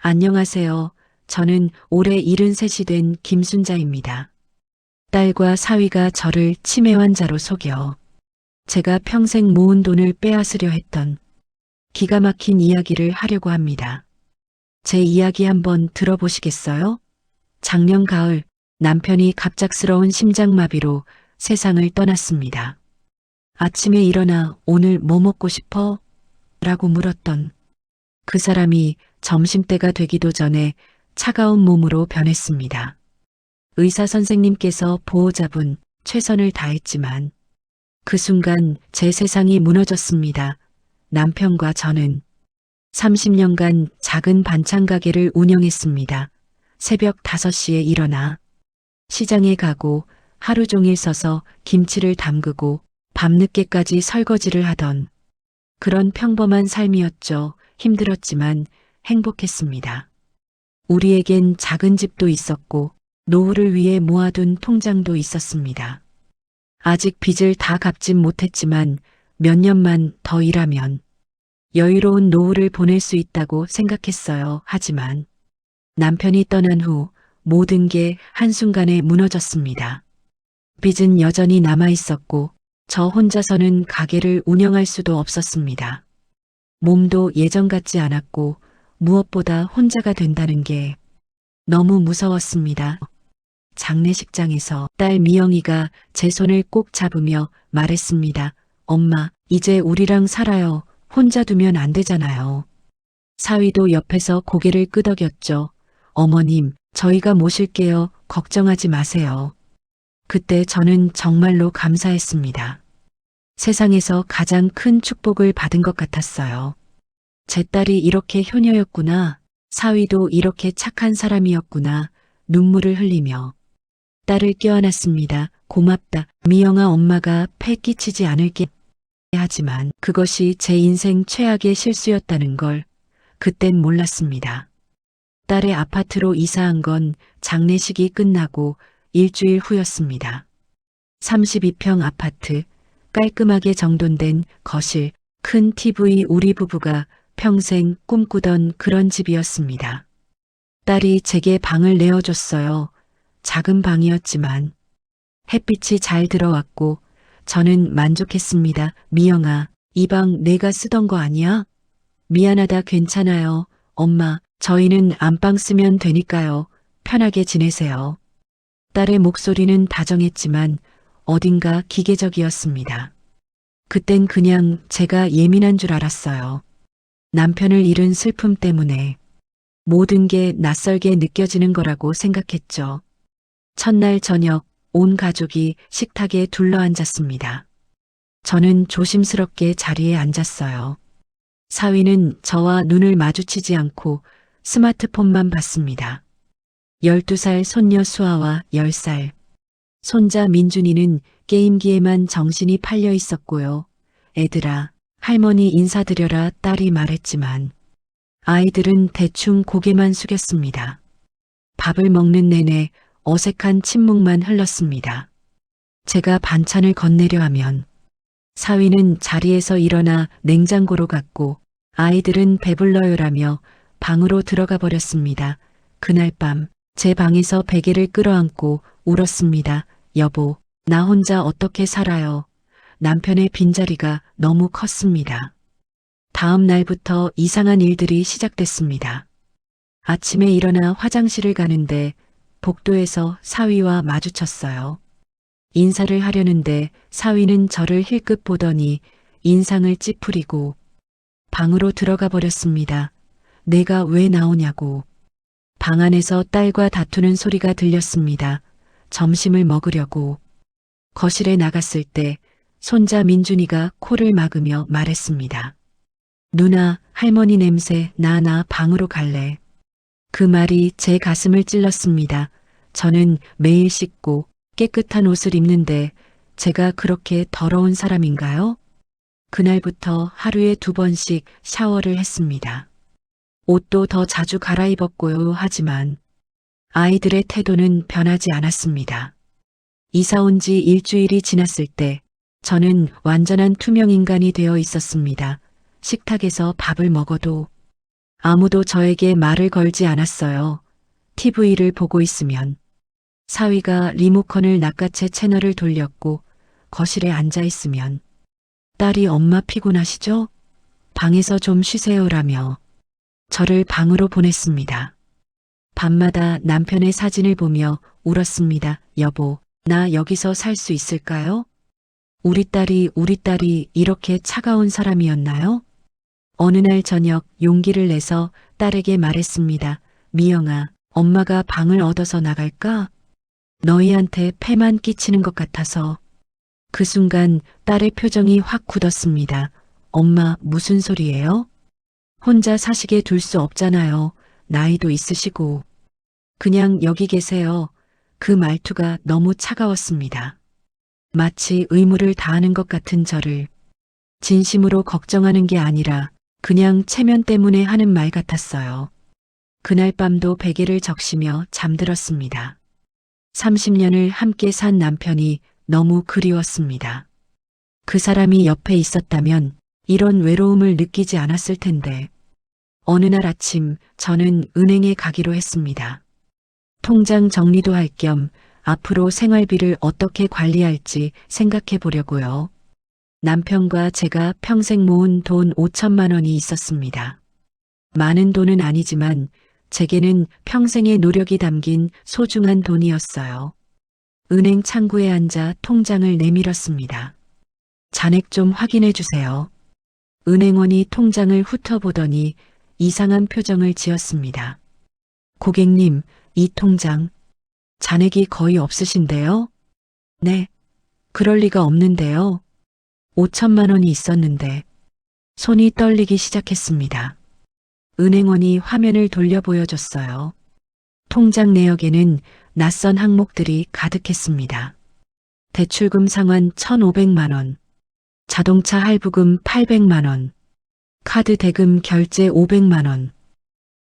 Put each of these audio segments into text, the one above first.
안녕하세요. 저는 올해 73이 된 김순자입니다. 딸과 사위가 저를 치매 환자로 속여 제가 평생 모은 돈을 빼앗으려 했던 기가 막힌 이야기를 하려고 합니다. 제 이야기 한번 들어보시겠어요? 작년 가을 남편이 갑작스러운 심장마비로 세상을 떠났습니다. 아침에 일어나 오늘 뭐 먹고 싶어? 라고 물었던 그 사람이 점심때가 되기도 전에 차가운 몸으로 변했습니다. 의사 선생님께서 보호자분 최선을 다했지만 그 순간 제 세상이 무너졌습니다. 남편과 저는 30년간 작은 반찬 가게를 운영했습니다. 새벽 5시에 일어나 시장에 가고 하루 종일 서서 김치를 담그고 밤늦게까지 설거지를 하던 그런 평범한 삶이었죠. 힘들었지만 행복했습니다. 우리에겐 작은 집도 있었고 노후를 위해 모아둔 통장도 있었습니다. 아직 빚을 다 갚진 못했지만 몇 년만 더 일하면 여유로운 노후를 보낼 수 있다고 생각했어요. 하지만 남편이 떠난 후 모든 게 한순간에 무너졌습니다. 빚은 여전히 남아 있었고 저 혼자서는 가게를 운영할 수도 없었습니다. 몸도 예전 같지 않았고 무엇보다 혼자가 된다는 게 너무 무서웠습니다. 장례식장에서 딸 미영이가 제 손을 꼭 잡으며 말했습니다. 엄마, 이제 우리랑 살아요. 혼자 두면 안 되잖아요. 사위도 옆에서 고개를 끄덕였죠. 어머님, 저희가 모실게요. 걱정하지 마세요. 그때 저는 정말로 감사했습니다. 세상에서 가장 큰 축복을 받은 것 같았어요. 제 딸이 이렇게 효녀였구나. 사위도 이렇게 착한 사람이었구나. 눈물을 흘리며 딸을 껴안았습니다. 고맙다. 미영아, 엄마가 패 끼치지 않을게. 하지만 그것이 제 인생 최악의 실수였다는 걸 그땐 몰랐습니다. 딸의 아파트로 이사한 건 장례식이 끝나고 일주일 후였습니다. 32평 아파트, 깔끔하게 정돈된 거실, 큰 TV, 우리 부부가 평생 꿈꾸던 그런 집이었습니다. 딸이 제게 방을 내어줬어요. 작은 방이었지만 햇빛이 잘 들어왔고 저는 만족했습니다. 미영아, 이 방 내가 쓰던 거 아니야? 미안하다. 괜찮아요. 엄마, 저희는 안방 쓰면 되니까요. 편하게 지내세요. 딸의 목소리는 다정했지만 어딘가 기계적이었습니다. 그땐 그냥 제가 예민한 줄 알았어요. 남편을 잃은 슬픔 때문에 모든 게 낯설게 느껴지는 거라고 생각했죠. 첫날 저녁 온 가족이 식탁에 둘러앉았습니다. 저는 조심스럽게 자리에 앉았어요. 사위는 저와 눈을 마주치지 않고 스마트폰만 봤습니다. 12살 손녀 수아와 10살 손자 민준이는 게임기에만 정신이 팔려 있었고요. 애들아, 할머니 인사드려라 딸이 말했지만 아이들은 대충 고개만 숙였습니다. 밥을 먹는 내내 어색한 침묵만 흘렀습니다. 제가 반찬을 건네려 하면 사위는 자리에서 일어나 냉장고로 갔고 아이들은 배불러요라며 방으로 들어가 버렸습니다. 그날 밤 제 방에서 베개를 끌어안고 울었습니다. 여보, 나 혼자 어떻게 살아요. 남편의 빈자리가 너무 컸습니다. 다음 날부터 이상한 일들이 시작됐습니다. 아침에 일어나 화장실을 가는데 복도에서 사위와 마주쳤어요. 인사를 하려는데 사위는 저를 힐끗 보더니 인상을 찌푸리고 방으로 들어가 버렸습니다. 내가 왜 나오냐고. 방 안에서 딸과 다투는 소리가 들렸습니다. 점심을 먹으려고 거실에 나갔을 때 손자 민준이가 코를 막으며 말했습니다. 누나, 할머니 냄새 나 방으로 갈래. 그 말이 제 가슴을 찔렀습니다. 저는 매일 씻고 깨끗한 옷을 입는데 제가 그렇게 더러운 사람인가요? 그날부터 하루에 2번씩 샤워를 했습니다. 옷도 더 자주 갈아입었고요. 하지만 아이들의 태도는 변하지 않았습니다. 이사 온 지 일주일이 지났을 때 저는 완전한 투명 인간이 되어 있었습니다. 식탁에서 밥을 먹어도 아무도 저에게 말을 걸지 않았어요. TV를 보고 있으면. 사위가 리모컨을 낚아채 채널을 돌렸고 거실에 앉아 있으면 딸이 엄마 피곤하시죠? 방에서 좀 쉬세요라며 저를 방으로 보냈습니다. 밤마다 남편의 사진을 보며 울었습니다. 여보, 나 여기서 살 수 있을까요? 우리 딸이 이렇게 차가운 사람이었나요? 어느 날 저녁 용기를 내서 딸에게 말했습니다. 미영아, 엄마가 방을 얻어서 나갈까? 너희한테 폐만 끼치는 것 같아서. 그 순간 딸의 표정이 확 굳었습니다. 엄마, 무슨 소리예요? 혼자 사시게 둘 수 없잖아요. 나이도 있으시고. 그냥 여기 계세요. 그 말투가 너무 차가웠습니다. 마치 의무를 다하는 것 같은 저를 진심으로 걱정하는 게 아니라 그냥 체면 때문에 하는 말 같았어요. 그날 밤도 베개를 적시며 잠들었습니다. 30년을 함께 산 남편이 너무 그리웠습니다. 그 사람이 옆에 있었다면 이런 외로움을 느끼지 않았을 텐데. 어느 날 아침 저는 은행에 가기로 했습니다. 통장 정리도 할 겸 앞으로 생활비를 어떻게 관리할지 생각해 보려고요. 남편과 제가 평생 모은 돈 5천만 원이 있었습니다. 많은 돈은 아니지만 제게는 평생의 노력이 담긴 소중한 돈이었어요. 은행 창구에 앉아 통장을 내밀었습니다. 잔액 좀 확인해 주세요. 은행원이 통장을 훑어보더니 이상한 표정을 지었습니다. 고객님, 이 통장 잔액이 거의 없으신데요? 네, 그럴 리가 없는데요. 5천만 원이 있었는데 손이 떨리기 시작했습니다. 은행원이 화면을 돌려 보여줬어요. 통장 내역에는 낯선 항목들이 가득했습니다. 대출금 상환 1,500만 원, 자동차 할부금 800만 원, 카드 대금 결제 500만 원,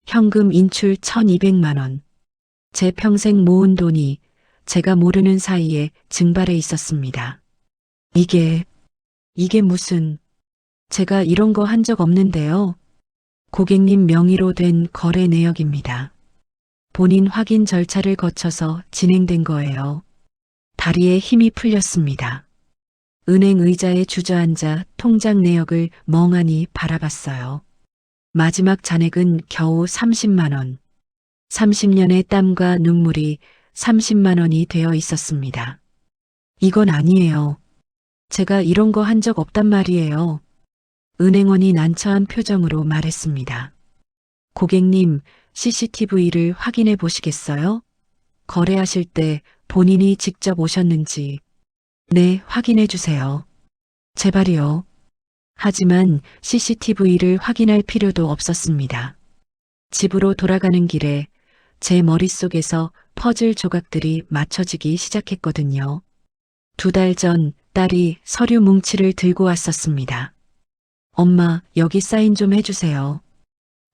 현금 인출 1,200만 원. 제 평생 모은 돈이 제가 모르는 사이에 증발해 있었습니다. 이게 무슨, 제가 이런 거 한 적 없는데요. 고객님 명의로 된 거래 내역입니다. 본인 확인 절차를 거쳐서 진행된 거예요. 다리에 힘이 풀렸습니다. 은행 의자에 주저앉아 통장 내역을 멍하니 바라봤어요. 마지막 잔액은 겨우 30만 원. 30년의 땀과 눈물이 30만 원이 되어 있었습니다. 이건 아니에요. 제가 이런 거 한 적 없단 말이에요. 은행원이 난처한 표정으로 말했습니다. 고객님, CCTV를 확인해 보시겠어요? 거래하실 때 본인이 직접 오셨는지. 네, 확인해 주세요. 제발이요. 하지만 CCTV를 확인할 필요도 없었습니다. 집으로 돌아가는 길에 제 머릿속에서 퍼즐 조각들이 맞춰지기 시작했거든요. 2달 전 딸이 서류 뭉치를 들고 왔었습니다. 엄마, 여기 사인 좀 해주세요.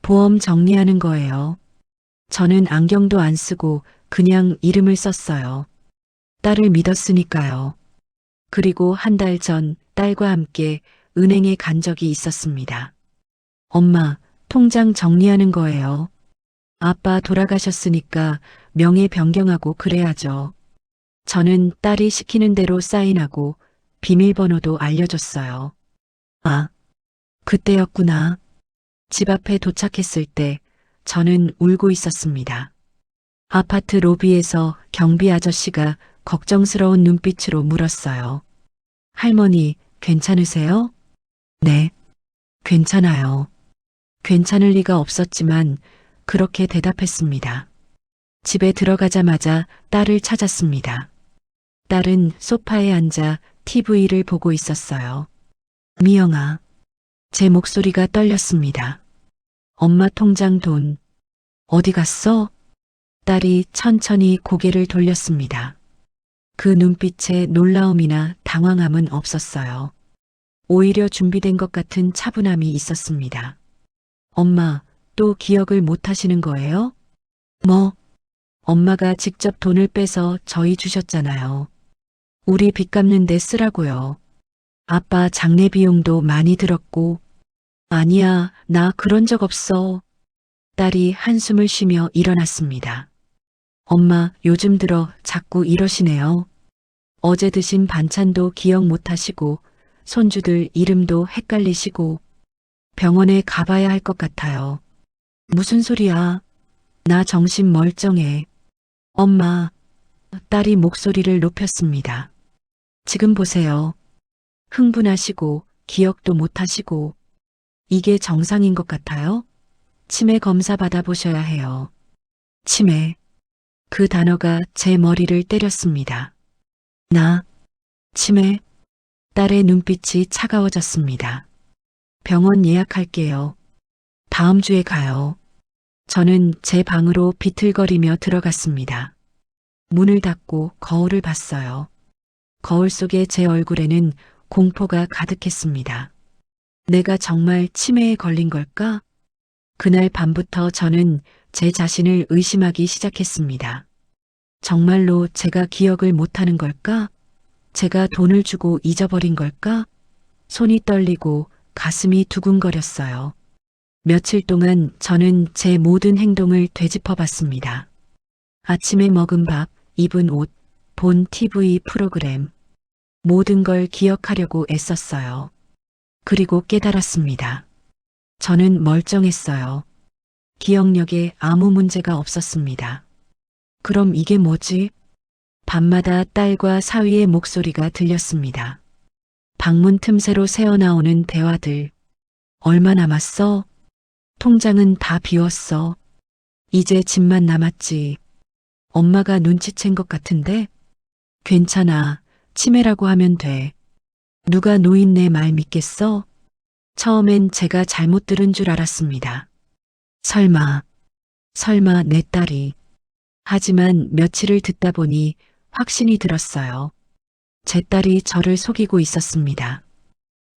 보험 정리하는 거예요. 저는 안경도 안 쓰고 그냥 이름을 썼어요. 딸을 믿었으니까요. 그리고 1달 전 딸과 함께 은행에 간 적이 있었습니다. 엄마, 통장 정리하는 거예요. 아빠 돌아가셨으니까 명예 변경하고 그래야죠. 저는 딸이 시키는 대로 사인하고 비밀번호도 알려줬어요. 아, 그때였구나. 집 앞에 도착했을 때 저는 울고 있었습니다. 아파트 로비에서 경비 아저씨가 걱정스러운 눈빛으로 물었어요. 할머니, 괜찮으세요? 네, 괜찮아요. 괜찮을 리가 없었지만 그렇게 대답했습니다. 집에 들어가자마자 딸을 찾았습니다. 딸은 소파에 앉아 TV를 보고 있었어요. 미영아, 제 목소리가 떨렸습니다. 엄마 통장 돈 어디 갔어? 딸이 천천히 고개를 돌렸습니다. 그 눈빛에 놀라움이나 당황함은 없었어요. 오히려 준비된 것 같은 차분함이 있었습니다. 엄마, 또 기억을 못 하시는 거예요? 뭐? 엄마가 직접 돈을 빼서 저희 주셨잖아요. 우리 빚 갚는 데 쓰라고요. 아빠 장례 비용도 많이 들었고. 아니야, 나 그런 적 없어. 딸이 한숨을 쉬며 일어났습니다. 엄마, 요즘 들어 자꾸 이러시네요. 어제 드신 반찬도 기억 못 하시고, 손주들 이름도 헷갈리시고, 병원에 가봐야 할 것 같아요. 무슨 소리야? 나 정신 멀쩡해. 엄마, 딸이 목소리를 높였습니다. 지금 보세요. 흥분하시고, 기억도 못 하시고, 이게 정상인 것 같아요? 치매 검사 받아보셔야 해요. 치매. 그 단어가 제 머리를 때렸습니다. 나, 치매. 딸의 눈빛이 차가워졌습니다. 병원 예약할게요. 다음 주에 가요. 저는 제 방으로 비틀거리며 들어갔습니다. 문을 닫고 거울을 봤어요. 거울 속의 제 얼굴에는 공포가 가득했습니다. 내가 정말 치매에 걸린 걸까? 그날 밤부터 저는 제 자신을 의심하기 시작했습니다. 정말로 제가 기억을 못하는 걸까? 제가 돈을 주고 잊어버린 걸까? 손이 떨리고 가슴이 두근거렸어요. 며칠 동안 저는 제 모든 행동을 되짚어 봤습니다. 아침에 먹은 밥, 입은 옷, 본 TV 프로그램. 모든 걸 기억하려고 애썼어요. 그리고 깨달았습니다. 저는 멀쩡했어요. 기억력에 아무 문제가 없었습니다. 그럼 이게 뭐지? 밤마다 딸과 사위의 목소리가 들렸습니다. 방문 틈새로 새어나오는 대화들. 얼마 남았어? 통장은 다 비웠어. 이제 집만 남았지. 엄마가 눈치챈 것 같은데? 괜찮아. 치매라고 하면 돼. 누가 노인네 말 믿겠어? 처음엔 제가 잘못 들은 줄 알았습니다. 설마 내 딸이. 하지만 며칠을 듣다 보니 확신이 들었어요. 제 딸이 저를 속이고 있었습니다.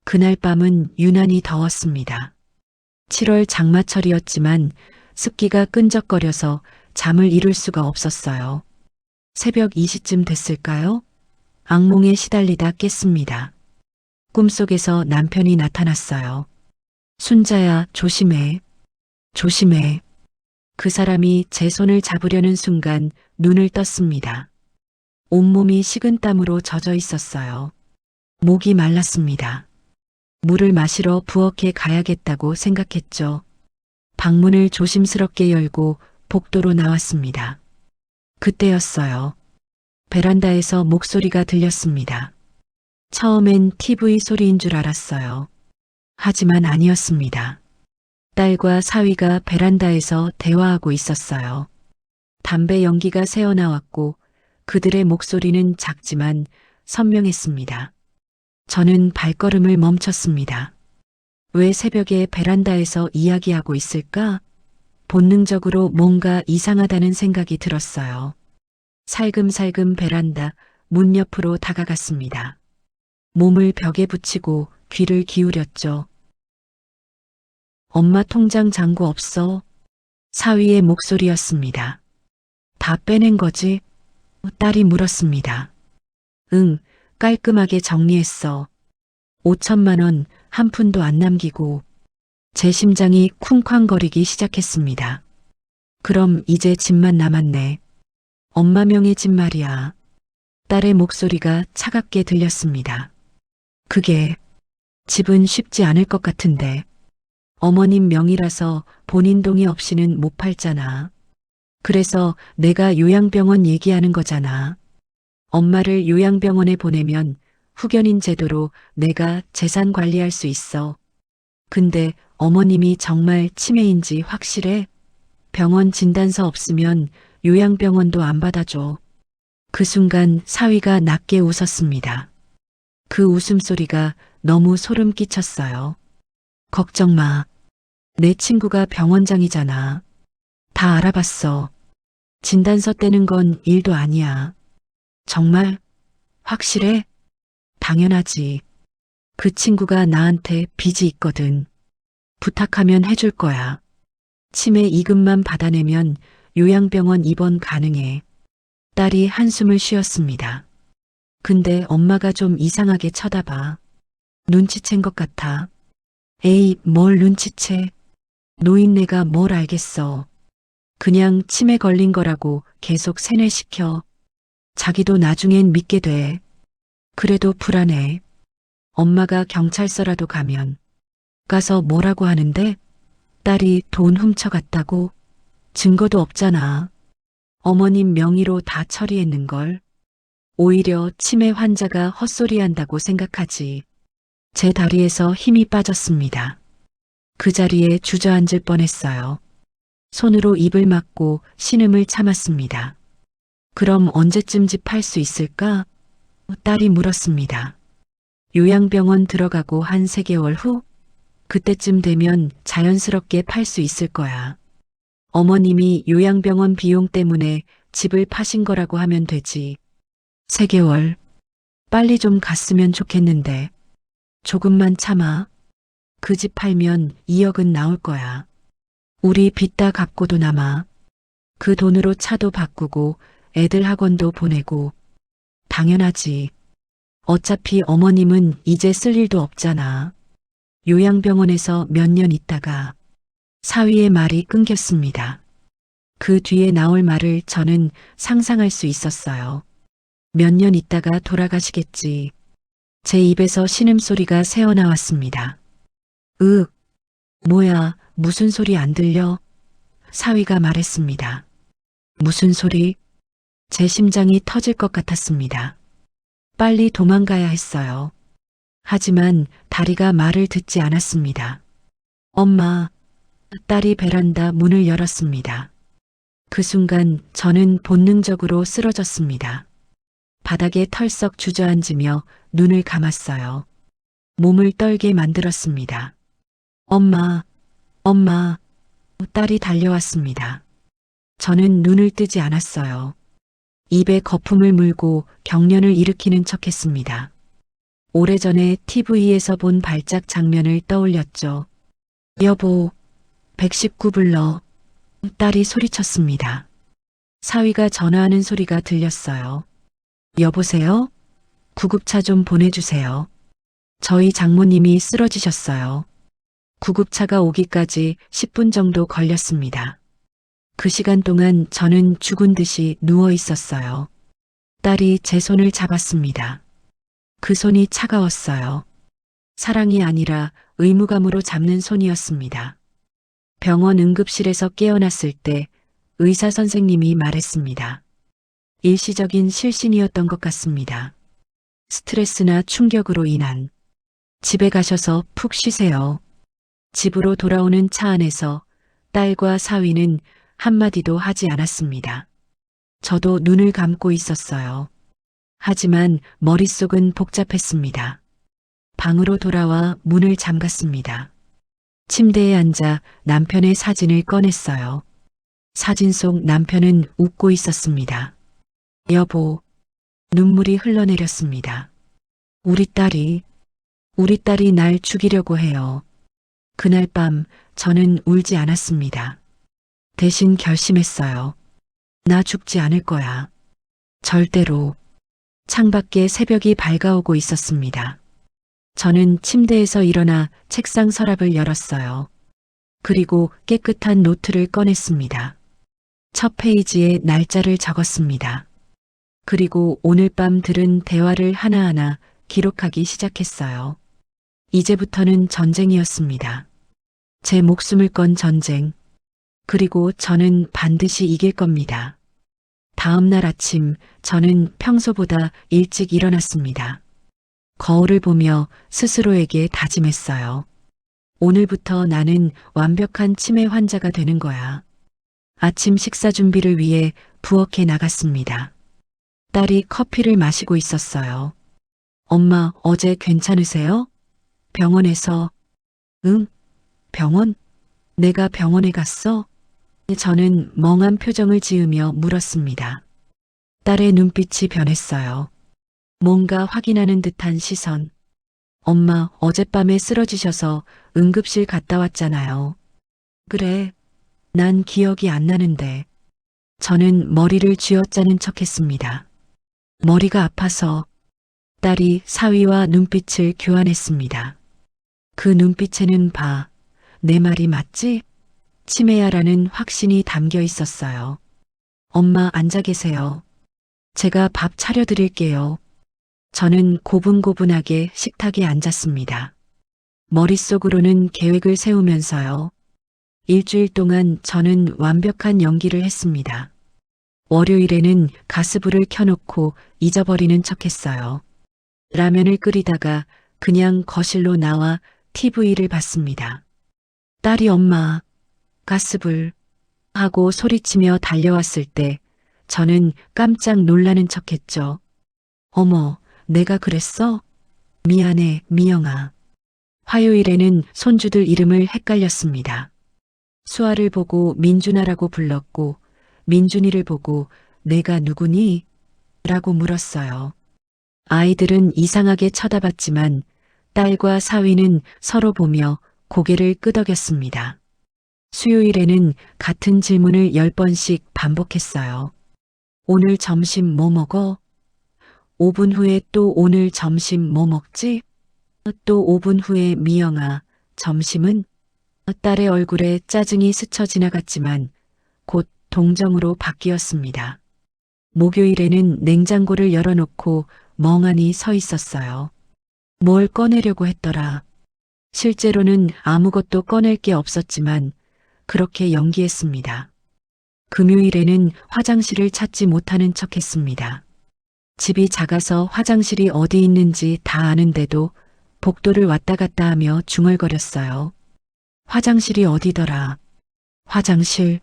그날 밤은 유난히 더웠습니다. 7월 장마철이었지만 습기가 끈적거려서 잠을 이룰 수가 없었어요. 새벽 2시쯤 됐을까요? 악몽에 시달리다 깼습니다. 꿈속에서 남편이 나타났어요. 순자야, 조심해. 조심해. 그 사람이 제 손을 잡으려는 순간 눈을 떴습니다. 온몸이 식은땀으로 젖어 있었어요. 목이 말랐습니다. 물을 마시러 부엌에 가야겠다고 생각했죠. 방문을 조심스럽게 열고 복도로 나왔습니다. 그때였어요. 베란다에서 목소리가 들렸습니다. 처음엔 TV 소리인 줄 알았어요. 하지만 아니었습니다. 딸과 사위가 베란다에서 대화하고 있었어요. 담배 연기가 새어나왔고 그들의 목소리는 작지만 선명했습니다. 저는 발걸음을 멈췄습니다. 왜 새벽에 베란다에서 이야기하고 있을까? 본능적으로 뭔가 이상하다는 생각이 들었어요. 살금살금 베란다 문 옆으로 다가갔습니다. 몸을 벽에 붙이고 귀를 기울였죠. 엄마 통장 잔고 없어? 사위의 목소리였습니다. 다 빼낸 거지? 딸이 물었습니다. 응, 깔끔하게 정리했어. 5천만 원 한 푼도 안 남기고. 제 심장이 쿵쾅거리기 시작했습니다. 그럼 이제 집만 남았네. 엄마 명의 집 말이야. 딸의 목소리가 차갑게 들렸습니다. 그게 집은 쉽지 않을 것 같은데. 어머님 명의라서 본인 동의 없이는 못 팔잖아. 그래서 내가 요양병원 얘기하는 거잖아. 엄마를 요양병원에 보내면 후견인 제도로 내가 재산 관리할 수 있어. 근데 어머님이 정말 치매인지 확실해? 병원 진단서 없으면 요양병원도 안 받아줘. 그 순간 사위가 낮게 웃었습니다. 그 웃음소리가 너무 소름 끼쳤어요. 걱정 마. 내 친구가 병원장이잖아. 다 알아봤어. 진단서 떼는 건 일도 아니야. 정말? 확실해? 당연하지. 그 친구가 나한테 빚이 있거든. 부탁하면 해줄 거야. 치매 이금만 받아내면 요양병원 입원 가능해. 딸이 한숨을 쉬었습니다. 근데 엄마가 좀 이상하게 쳐다봐. 눈치챈 것 같아. 에이, 뭘 눈치채. 노인네가 뭘 알겠어. 그냥 치매 걸린 거라고 계속 세뇌시켜. 자기도 나중엔 믿게 돼. 그래도 불안해. 엄마가 경찰서라도 가서 뭐라고 하는데? 딸이 돈 훔쳐갔다고? 증거도 없잖아. 어머님 명의로 다 처리했는걸. 오히려 치매 환자가 헛소리한다고 생각하지. 제 다리에서 힘이 빠졌습니다. 그 자리에 주저앉을 뻔했어요. 손으로 입을 막고 신음을 참았습니다. 그럼 언제쯤 집 팔 수 있을까? 딸이 물었습니다. 요양병원 들어가고 한 3개월 후? 그때쯤 되면 자연스럽게 팔 수 있을 거야. 어머님이 요양병원 비용 때문에 집을 파신 거라고 하면 되지. 3개월. 빨리 좀 갔으면 좋겠는데. 조금만 참아. 그 집 팔면 2억은 나올 거야. 우리 빚 다 갚고도 남아. 그 돈으로 차도 바꾸고 애들 학원도 보내고. 당연하지. 어차피 어머님은 이제 쓸 일도 없잖아. 요양병원에서 몇 년 있다가 사위의 말이 끊겼습니다. 그 뒤에 나올 말을 저는 상상할 수 있었어요. 몇 년 있다가 돌아가시겠지. 제 입에서 신음소리가 새어나왔습니다. 뭐야, 무슨 소리 안 들려? 사위가 말했습니다. 무슨 소리? 제 심장이 터질 것 같았습니다. 빨리 도망가야 했어요. 하지만 다리가 말을 듣지 않았습니다. 엄마, 딸이 베란다 문을 열었습니다. 그 순간 저는 본능적으로 쓰러졌습니다. 바닥에 털썩 주저앉으며 눈을 감았어요. 몸을 떨게 만들었습니다. 엄마, 엄마, 딸이 달려왔습니다. 저는 눈을 뜨지 않았어요. 입에 거품을 물고 경련을 일으키는 척했습니다. 오래전에 TV에서 본 발작 장면을 떠올렸죠. 여보, 119 불러. 딸이 소리쳤습니다. 사위가 전화하는 소리가 들렸어요. 여보세요? 구급차 좀 보내주세요. 저희 장모님이 쓰러지셨어요. 구급차가 오기까지 10분 정도 걸렸습니다. 그 시간 동안 저는 죽은 듯이 누워 있었어요. 딸이 제 손을 잡았습니다. 그 손이 차가웠어요. 사랑이 아니라 의무감으로 잡는 손이었습니다. 병원 응급실에서 깨어났을 때 의사 선생님이 말했습니다. 일시적인 실신이었던 것 같습니다. 스트레스나 충격으로 인한. 집에 가셔서 푹 쉬세요. 집으로 돌아오는 차 안에서 딸과 사위는 한마디도 하지 않았습니다. 저도 눈을 감고 있었어요. 하지만 머릿속은 복잡했습니다. 방으로 돌아와 문을 잠갔습니다. 침대에 앉아 남편의 사진을 꺼냈어요. 사진 속 남편은 웃고 있었습니다. 여보, 눈물이 흘러내렸습니다. 우리 딸이 날 죽이려고 해요. 그날 밤 저는 울지 않았습니다. 대신 결심했어요. 나 죽지 않을 거야. 절대로. 창밖에 새벽이 밝아오고 있었습니다. 저는 침대에서 일어나 책상 서랍을 열었어요. 그리고 깨끗한 노트를 꺼냈습니다. 첫 페이지에 날짜를 적었습니다. 그리고 오늘 밤 들은 대화를 하나하나 기록하기 시작했어요. 이제부터는 전쟁이었습니다. 제 목숨을 건 전쟁. 그리고 저는 반드시 이길 겁니다. 다음 날 아침 저는 평소보다 일찍 일어났습니다. 거울을 보며 스스로에게 다짐했어요. 오늘부터 나는 완벽한 치매 환자가 되는 거야. 아침 식사 준비를 위해 부엌에 나갔습니다. 딸이 커피를 마시고 있었어요. 엄마, 어제 괜찮으세요? 병원에서. 응? 병원? 내가 병원에 갔어? 저는 멍한 표정을 지으며 물었습니다. 딸의 눈빛이 변했어요. 뭔가 확인하는 듯한 시선. 엄마, 어젯밤에 쓰러지셔서 응급실 갔다 왔잖아요. 그래, 난 기억이 안 나는데. 저는 머리를 쥐어짜는 척했습니다. 머리가 아파서. 딸이 사위와 눈빛을 교환했습니다. 그 눈빛에는 내 말이 맞지? 치매야라는 확신이 담겨 있었어요. 엄마 앉아 계세요. 제가 밥 차려드릴게요. 저는 고분고분하게 식탁에 앉았습니다. 머릿속으로는 계획을 세우면서요. 일주일 동안 저는 완벽한 연기를 했습니다. 월요일에는 가스불을 켜놓고 잊어버리는 척했어요. 라면을 끓이다가 그냥 거실로 나와 TV를 봤습니다. 딸이 엄마, 가스불 하고 소리치며 달려왔을 때 저는 깜짝 놀라는 척했죠. 어머, 내가 그랬어? 미안해, 미영아. 화요일에는 손주들 이름을 헷갈렸습니다. 수아를 보고 민준아라고 불렀고 민준이를 보고 내가 누구니? 라고 물었어요. 아이들은 이상하게 쳐다봤지만 딸과 사위는 서로 보며 고개를 끄덕였습니다. 수요일에는 같은 질문을 10번씩 반복했어요. 오늘 점심 뭐 먹어? 5분 후에 또 오늘 점심 뭐 먹지? 또 5분 후에 미영아, 점심은? 딸의 얼굴에 짜증이 스쳐 지나갔지만 곧 동정으로 바뀌었습니다. 목요일에는 냉장고를 열어놓고 멍하니 서 있었어요. 뭘 꺼내려고 했더라. 실제로는 아무것도 꺼낼 게 없었지만 그렇게 연기했습니다. 금요일에는 화장실을 찾지 못하는 척했습니다. 집이 작아서 화장실이 어디 있는지 다 아는데도 복도를 왔다 갔다 하며 중얼거렸어요. 화장실이 어디더라. 화장실.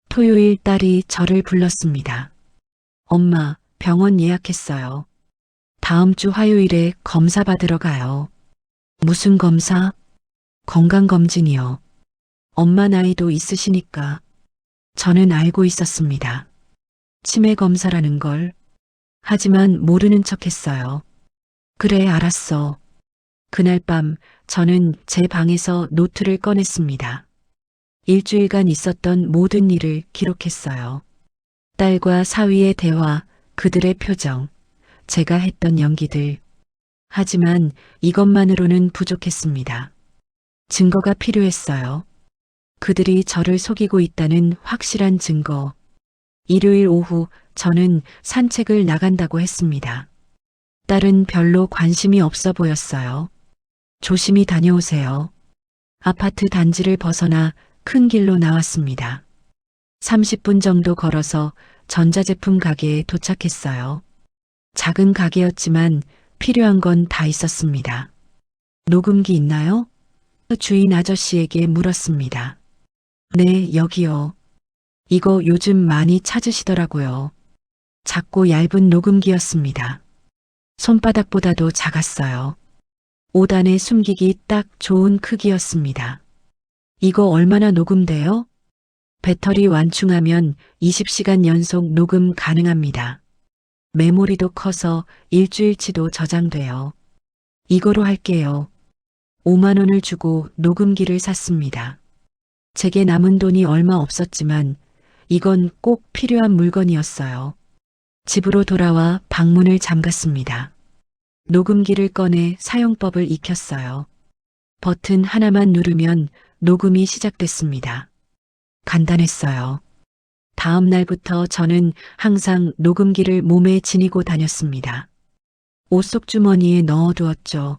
토요일 딸이 저를 불렀습니다. 엄마, 병원 예약했어요. 다음 주 화요일에 검사 받으러 가요. 무슨 검사? 건강검진이요. 엄마 나이도 있으시니까. 저는 알고 있었습니다. 치매 검사라는 걸. 하지만 모르는 척했어요. 그래, 알았어. 그날 밤 저는 제 방에서 노트를 꺼냈습니다. 일주일간 있었던 모든 일을 기록했어요. 딸과 사위의 대화, 그들의 표정, 제가 했던 연기들. 하지만 이것만으로는 부족했습니다. 증거가 필요했어요. 그들이 저를 속이고 있다는 확실한 증거. 일요일 오후 저는 산책을 나간다고 했습니다. 딸은 별로 관심이 없어 보였어요. 조심히 다녀오세요. 아파트 단지를 벗어나 큰 길로 나왔습니다. 30분 정도 걸어서 전자제품 가게에 도착했어요. 작은 가게였지만 필요한 건 다 있었습니다. 녹음기 있나요? 주인 아저씨에게 물었습니다. 네, 여기요. 이거 요즘 많이 찾으시더라고요. 작고 얇은 녹음기였습니다. 손바닥보다도 작았어요. 5단에 숨기기 딱 좋은 크기였습니다. 이거 얼마나 녹음돼요? 배터리 완충하면 20시간 연속 녹음 가능합니다. 메모리도 커서 일주일치도 저장돼요. 이거로 할게요. 5만 원을 주고 녹음기를 샀습니다. 제게 남은 돈이 얼마 없었지만 이건 꼭 필요한 물건이었어요. 집으로 돌아와 방문을 잠갔습니다. 녹음기를 꺼내 사용법을 익혔어요. 버튼 하나만 누르면 녹음이 시작됐습니다. 간단했어요. 다음 날부터 저는 항상 녹음기를 몸에 지니고 다녔습니다. 옷 속 주머니에 넣어두었죠.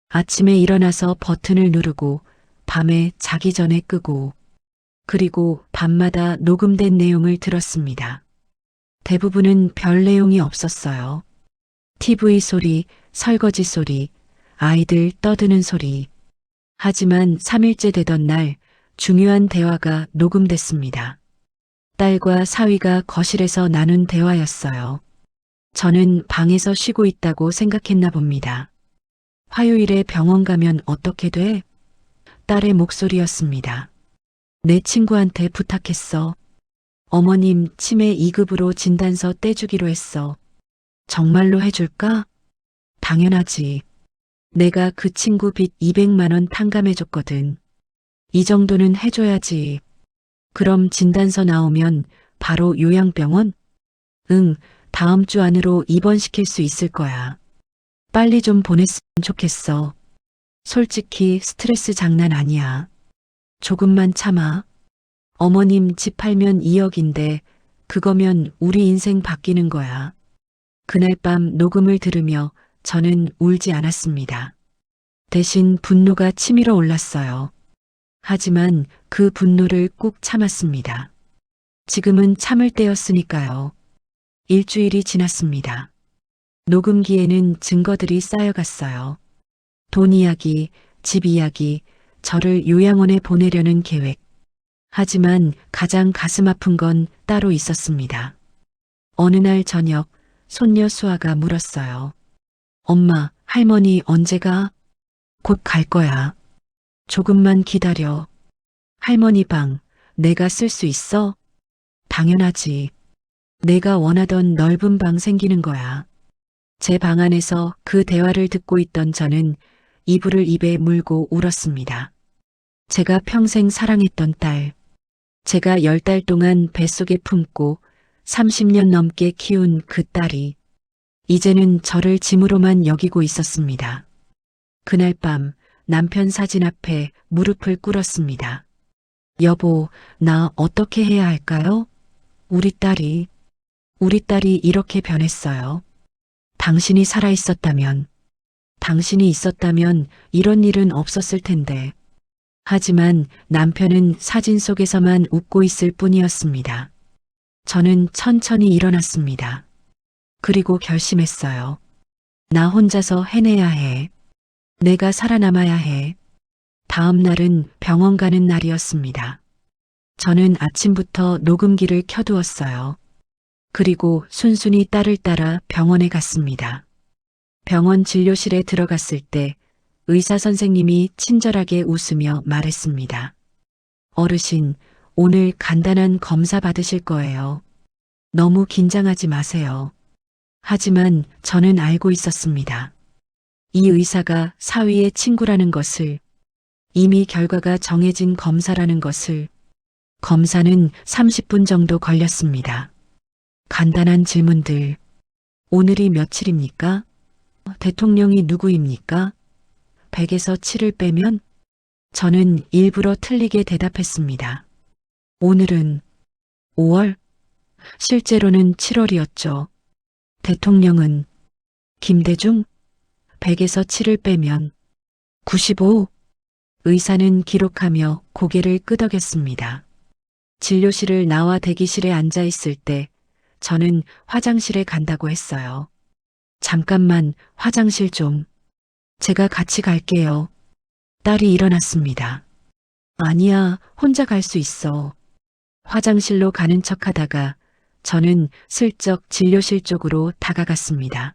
아침에 일어나서 버튼을 누르고 밤에 자기 전에 끄고 그리고 밤마다 녹음된 내용을 들었습니다. 대부분은 별 내용이 없었어요. TV 소리, 설거지 소리, 아이들 떠드는 소리. 하지만 3일째 되던 날 중요한 대화가 녹음됐습니다. 딸과 사위가 거실에서 나눈 대화였어요. 저는 방에서 쉬고 있다고 생각했나 봅니다. 화요일에 병원 가면 어떻게 돼? 딸의 목소리였습니다. 내 친구한테 부탁했어. 어머님 치매 2급으로 진단서 떼주기로 했어. 정말로 해줄까? 당연하지. 내가 그 친구 빚 200만 원 탕감해줬거든. 이 정도는 해줘야지. 그럼 진단서 나오면 바로 요양병원? 응, 다음 주 안으로 입원시킬 수 있을 거야. 빨리 좀 보냈으면 좋겠어. 솔직히 스트레스 장난 아니야. 조금만 참아. 어머님 집 팔면 2억인데 그거면 우리 인생 바뀌는 거야. 그날 밤 녹음을 들으며 저는 울지 않았습니다. 대신 분노가 치밀어 올랐어요. 하지만 그 분노를 꾹 참았습니다. 지금은 참을 때였으니까요. 일주일이 지났습니다. 녹음기에는 증거들이 쌓여갔어요. 돈 이야기, 집 이야기, 저를 요양원에 보내려는 계획. 하지만 가장 가슴 아픈 건 따로 있었습니다. 어느 날 저녁 손녀 수아가 물었어요. 엄마, 할머니 언제 가? 곧 갈 거야. 조금만 기다려. 할머니 방 내가 쓸 수 있어? 당연하지. 내가 원하던 넓은 방 생기는 거야. 제 방 안에서 그 대화를 듣고 있던 저는 이불을 입에 물고 울었습니다. 제가 평생 사랑했던 딸. 제가 10달 동안 뱃속에 품고 30년 넘게 키운 그 딸이 이제는 저를 짐으로만 여기고 있었습니다. 그날 밤 남편 사진 앞에 무릎을 꿇었습니다. 여보, 나 어떻게 해야 할까요? 우리 딸이 이렇게 변했어요. 당신이 당신이 있었다면 이런 일은 없었을 텐데. 하지만 남편은 사진 속에서만 웃고 있을 뿐이었습니다. 저는 천천히 일어났습니다. 그리고 결심했어요. 나 혼자서 해내야 해. 내가 살아남아야 해. 다음 날은 병원 가는 날이었습니다. 저는 아침부터 녹음기를 켜두었어요. 그리고 순순히 딸을 따라 병원에 갔습니다. 병원 진료실에 들어갔을 때 의사 선생님이 친절하게 웃으며 말했습니다. 어르신, 오늘 간단한 검사 받으실 거예요. 너무 긴장하지 마세요. 하지만 저는 알고 있었습니다. 이 의사가 사위의 친구라는 것을, 이미 결과가 정해진 검사라는 것을. 검사는 30분 정도 걸렸습니다. 간단한 질문들. 오늘이 며칠입니까? 대통령이 누구입니까? 100에서 7을 빼면? 저는 일부러 틀리게 대답했습니다. 오늘은 5월? 실제로는 7월이었죠. 대통령은 김대중? 100에서 7을 빼면 95. 의사는 기록하며 고개를 끄덕였습니다. 진료실을 나와 대기실에 앉아 있을 때 저는 화장실에 간다고 했어요. 잠깐만 화장실 좀. 제가 같이 갈게요. 딸이 일어났습니다. 아니야, 혼자 갈 수 있어. 화장실로 가는 척 하다가 저는 슬쩍 진료실 쪽으로 다가갔습니다.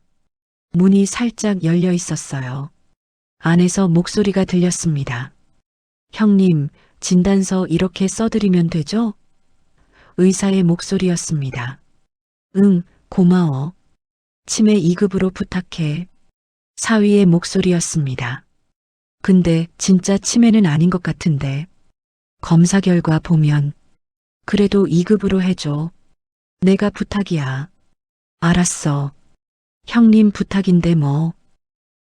문이 살짝 열려 있었어요. 안에서 목소리가 들렸습니다. 형님, 진단서 이렇게 써드리면 되죠? 의사의 목소리였습니다. 응, 고마워. 치매 2급으로 부탁해. 사위의 목소리였습니다. 근데 진짜 치매는 아닌 것 같은데. 검사 결과 보면 그래도 2급으로 해줘. 내가 부탁이야. 알았어. 형님 부탁인데 뭐.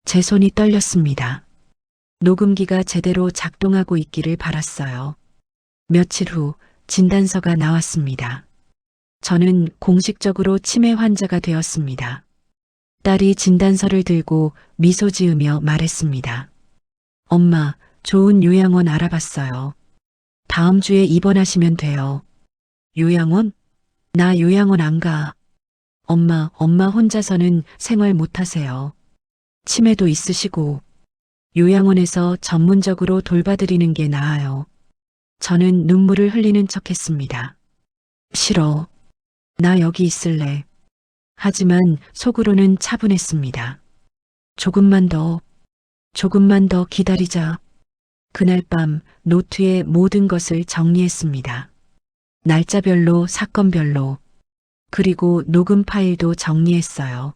제 손이 떨렸습니다. 녹음기가 제대로 작동하고 있기를 바랐어요. 며칠 후 진단서가 나왔습니다. 저는 공식적으로 치매 환자가 되었습니다. 딸이 진단서를 들고 미소 지으며 말했습니다. 엄마, 좋은 요양원 알아봤어요. 다음 주에 입원하시면 돼요. 요양원? 나 요양원 안 가. 엄마 혼자서는 생활 못 하세요. 치매도 있으시고. 요양원에서 전문적으로 돌봐드리는 게 나아요. 저는 눈물을 흘리는 척 했습니다. 싫어. 나 여기 있을래. 하지만 속으로는 차분했습니다. 조금만 더 기다리자. 그날 밤 노트에 모든 것을 정리했습니다. 날짜별로, 사건별로, 그리고 녹음 파일도 정리했어요.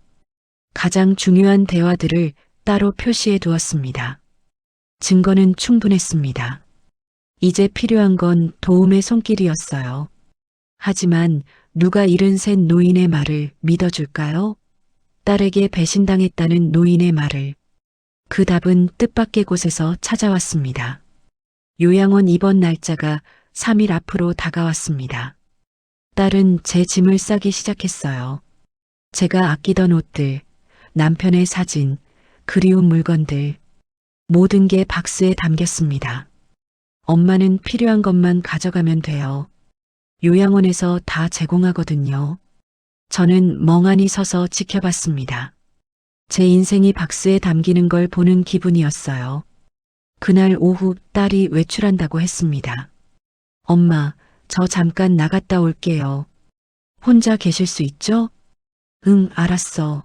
가장 중요한 대화들을 따로 표시해 두었습니다. 증거는 충분했습니다. 이제 필요한 건 도움의 손길이었어요. 하지만 누가 73 노인의 말을 믿어줄까요? 딸에게 배신당했다는 노인의 말을. 그 답은 뜻밖의 곳에서 찾아왔습니다. 요양원 입원 날짜가 3일 앞으로 다가왔습니다. 딸은 제 짐을 싸기 시작했어요. 제가 아끼던 옷들, 남편의 사진, 그리운 물건들, 모든 게 박스에 담겼습니다. 엄마는 필요한 것만 가져가면 돼요. 요양원에서 다 제공하거든요. 저는 멍하니 서서 지켜봤습니다. 제 인생이 박스에 담기는 걸 보는 기분이었어요. 그날 오후 딸이 외출한다고 했습니다. 엄마, 저 잠깐 나갔다 올게요. 혼자 계실 수 있죠? 응, 알았어.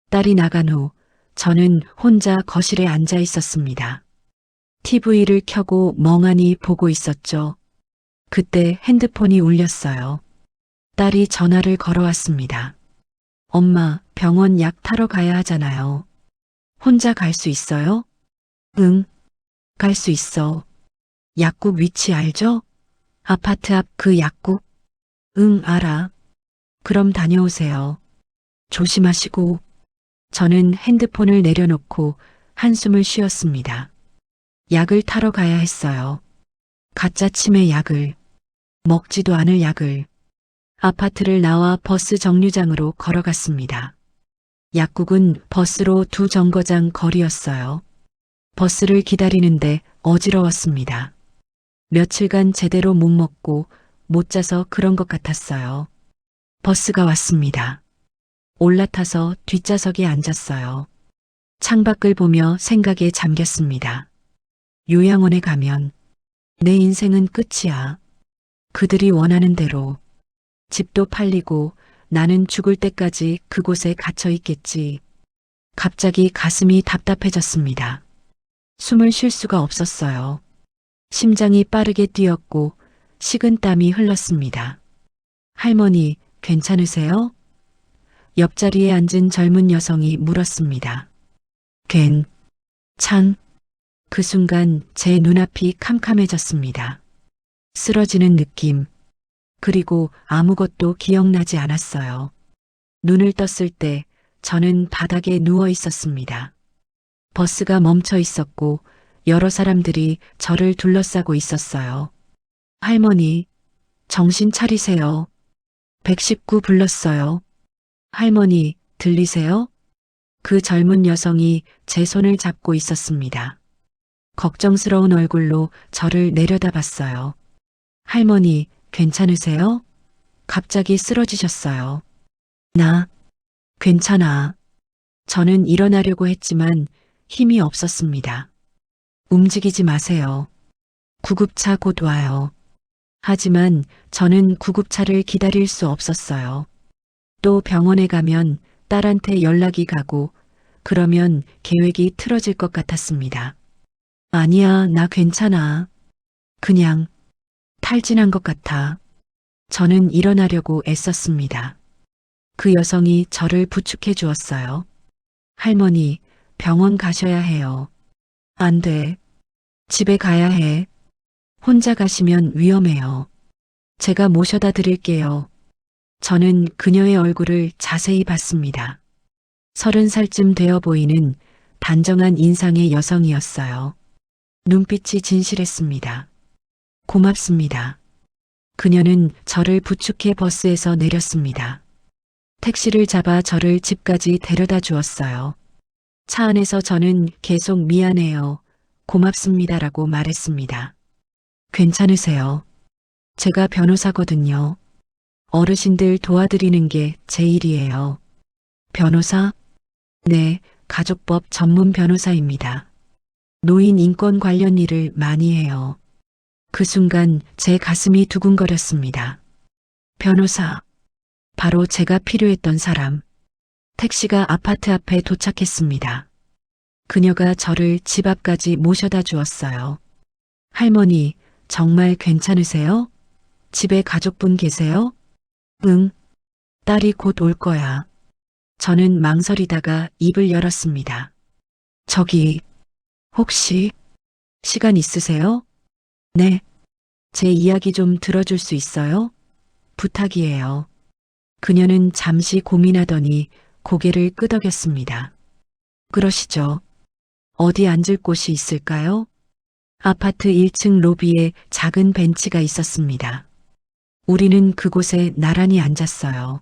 딸이 나간 후 저는 혼자 거실에 앉아 있었습니다. TV를 켜고 멍하니 보고 있었죠. 그때 핸드폰이 울렸어요. 딸이 전화를 걸어왔습니다. 엄마, 병원 약 타러 가야 하잖아요. 혼자 갈 수 있어요? 응, 갈 수 있어. 약국 위치 알죠? 아파트 앞 그 약국? 응, 알아. 그럼 다녀오세요. 조심하시고. 저는 핸드폰을 내려놓고 한숨을 쉬었습니다. 약을 타러 가야 했어요. 가짜 치매 약을, 먹지도 않을 약을. 아파트를 나와 버스 정류장으로 걸어갔습니다. 약국은 버스로 2정거장 거리였어요. 버스를 기다리는데 어지러웠습니다. 며칠간 제대로 못 먹고 못 자서 그런 것 같았어요. 버스가 왔습니다. 올라타서 뒷좌석에 앉았어요. 창밖을 보며 생각에 잠겼습니다. 요양원에 가면 내 인생은 끝이야. 그들이 원하는 대로 집도 팔리고 나는 죽을 때까지 그곳에 갇혀 있겠지. 갑자기 가슴이 답답해졌습니다. 숨을 쉴 수가 없었어요. 심장이 빠르게 뛰었고 식은 땀이 흘렀습니다. 할머니, 괜찮으세요? 옆자리에 앉은 젊은 여성이 물었습니다. 그 순간 제 눈앞이 캄캄해졌습니다. 쓰러지는 느낌, 그리고 아무것도 기억나지 않았어요. 눈을 떴을 때 저는 바닥에 누워 있었습니다. 버스가 멈춰 있었고 여러 사람들이 저를 둘러싸고 있었어요. 할머니, 정신 차리세요. 119 불렀어요. 할머니, 들리세요? 그 젊은 여성이 제 손을 잡고 있었습니다. 걱정스러운 얼굴로 저를 내려다봤어요. 할머니, 괜찮으세요? 갑자기 쓰러지셨어요. 나, 괜찮아. 저는 일어나려고 했지만 힘이 없었습니다. 움직이지 마세요. 구급차 곧 와요. 하지만 저는 구급차를 기다릴 수 없었어요. 또 병원에 가면 딸한테 연락이 가고 그러면 계획이 틀어질 것 같았습니다. 아니야, 나 괜찮아. 그냥 탈진한 것 같아. 저는 일어나려고 애썼습니다. 그 여성이 저를 부축해 주었어요. 할머니, 병원 가셔야 해요. 안 돼. 집에 가야 해. 혼자 가시면 위험해요. 제가 모셔다 드릴게요. 저는 그녀의 얼굴을 자세히 봤습니다. 30살쯤 되어 보이는 단정한 인상의 여성이었어요. 눈빛이 진실했습니다. 고맙습니다. 그녀는 저를 부축해 버스에서 내렸습니다. 택시를 잡아 저를 집까지 데려다 주었어요. 차 안에서 저는 계속 미안해요. 고맙습니다라고 말했습니다. 괜찮으세요? 제가 변호사거든요. 어르신들 도와드리는 게 제 일이에요. 변호사? 네, 가족법 전문 변호사입니다. 노인 인권 관련 일을 많이 해요. 그 순간 제 가슴이 두근거렸습니다. 변호사. 바로 제가 필요했던 사람. 택시가 아파트 앞에 도착했습니다. 그녀가 저를 집 앞까지 모셔다 주었어요. 할머니, 정말 괜찮으세요? 집에 가족분 계세요? 응. 딸이 곧 올 거야. 저는 망설이다가 입을 열었습니다. 저기, 혹시 시간 있으세요? 네. 제 이야기 좀 들어줄 수 있어요? 부탁이에요. 그녀는 잠시 고민하더니 고개를 끄덕였습니다. 그러시죠. 어디 앉을 곳이 있을까요? 아파트 1층 로비에 작은 벤치가 있었습니다. 우리는 그곳에 나란히 앉았어요.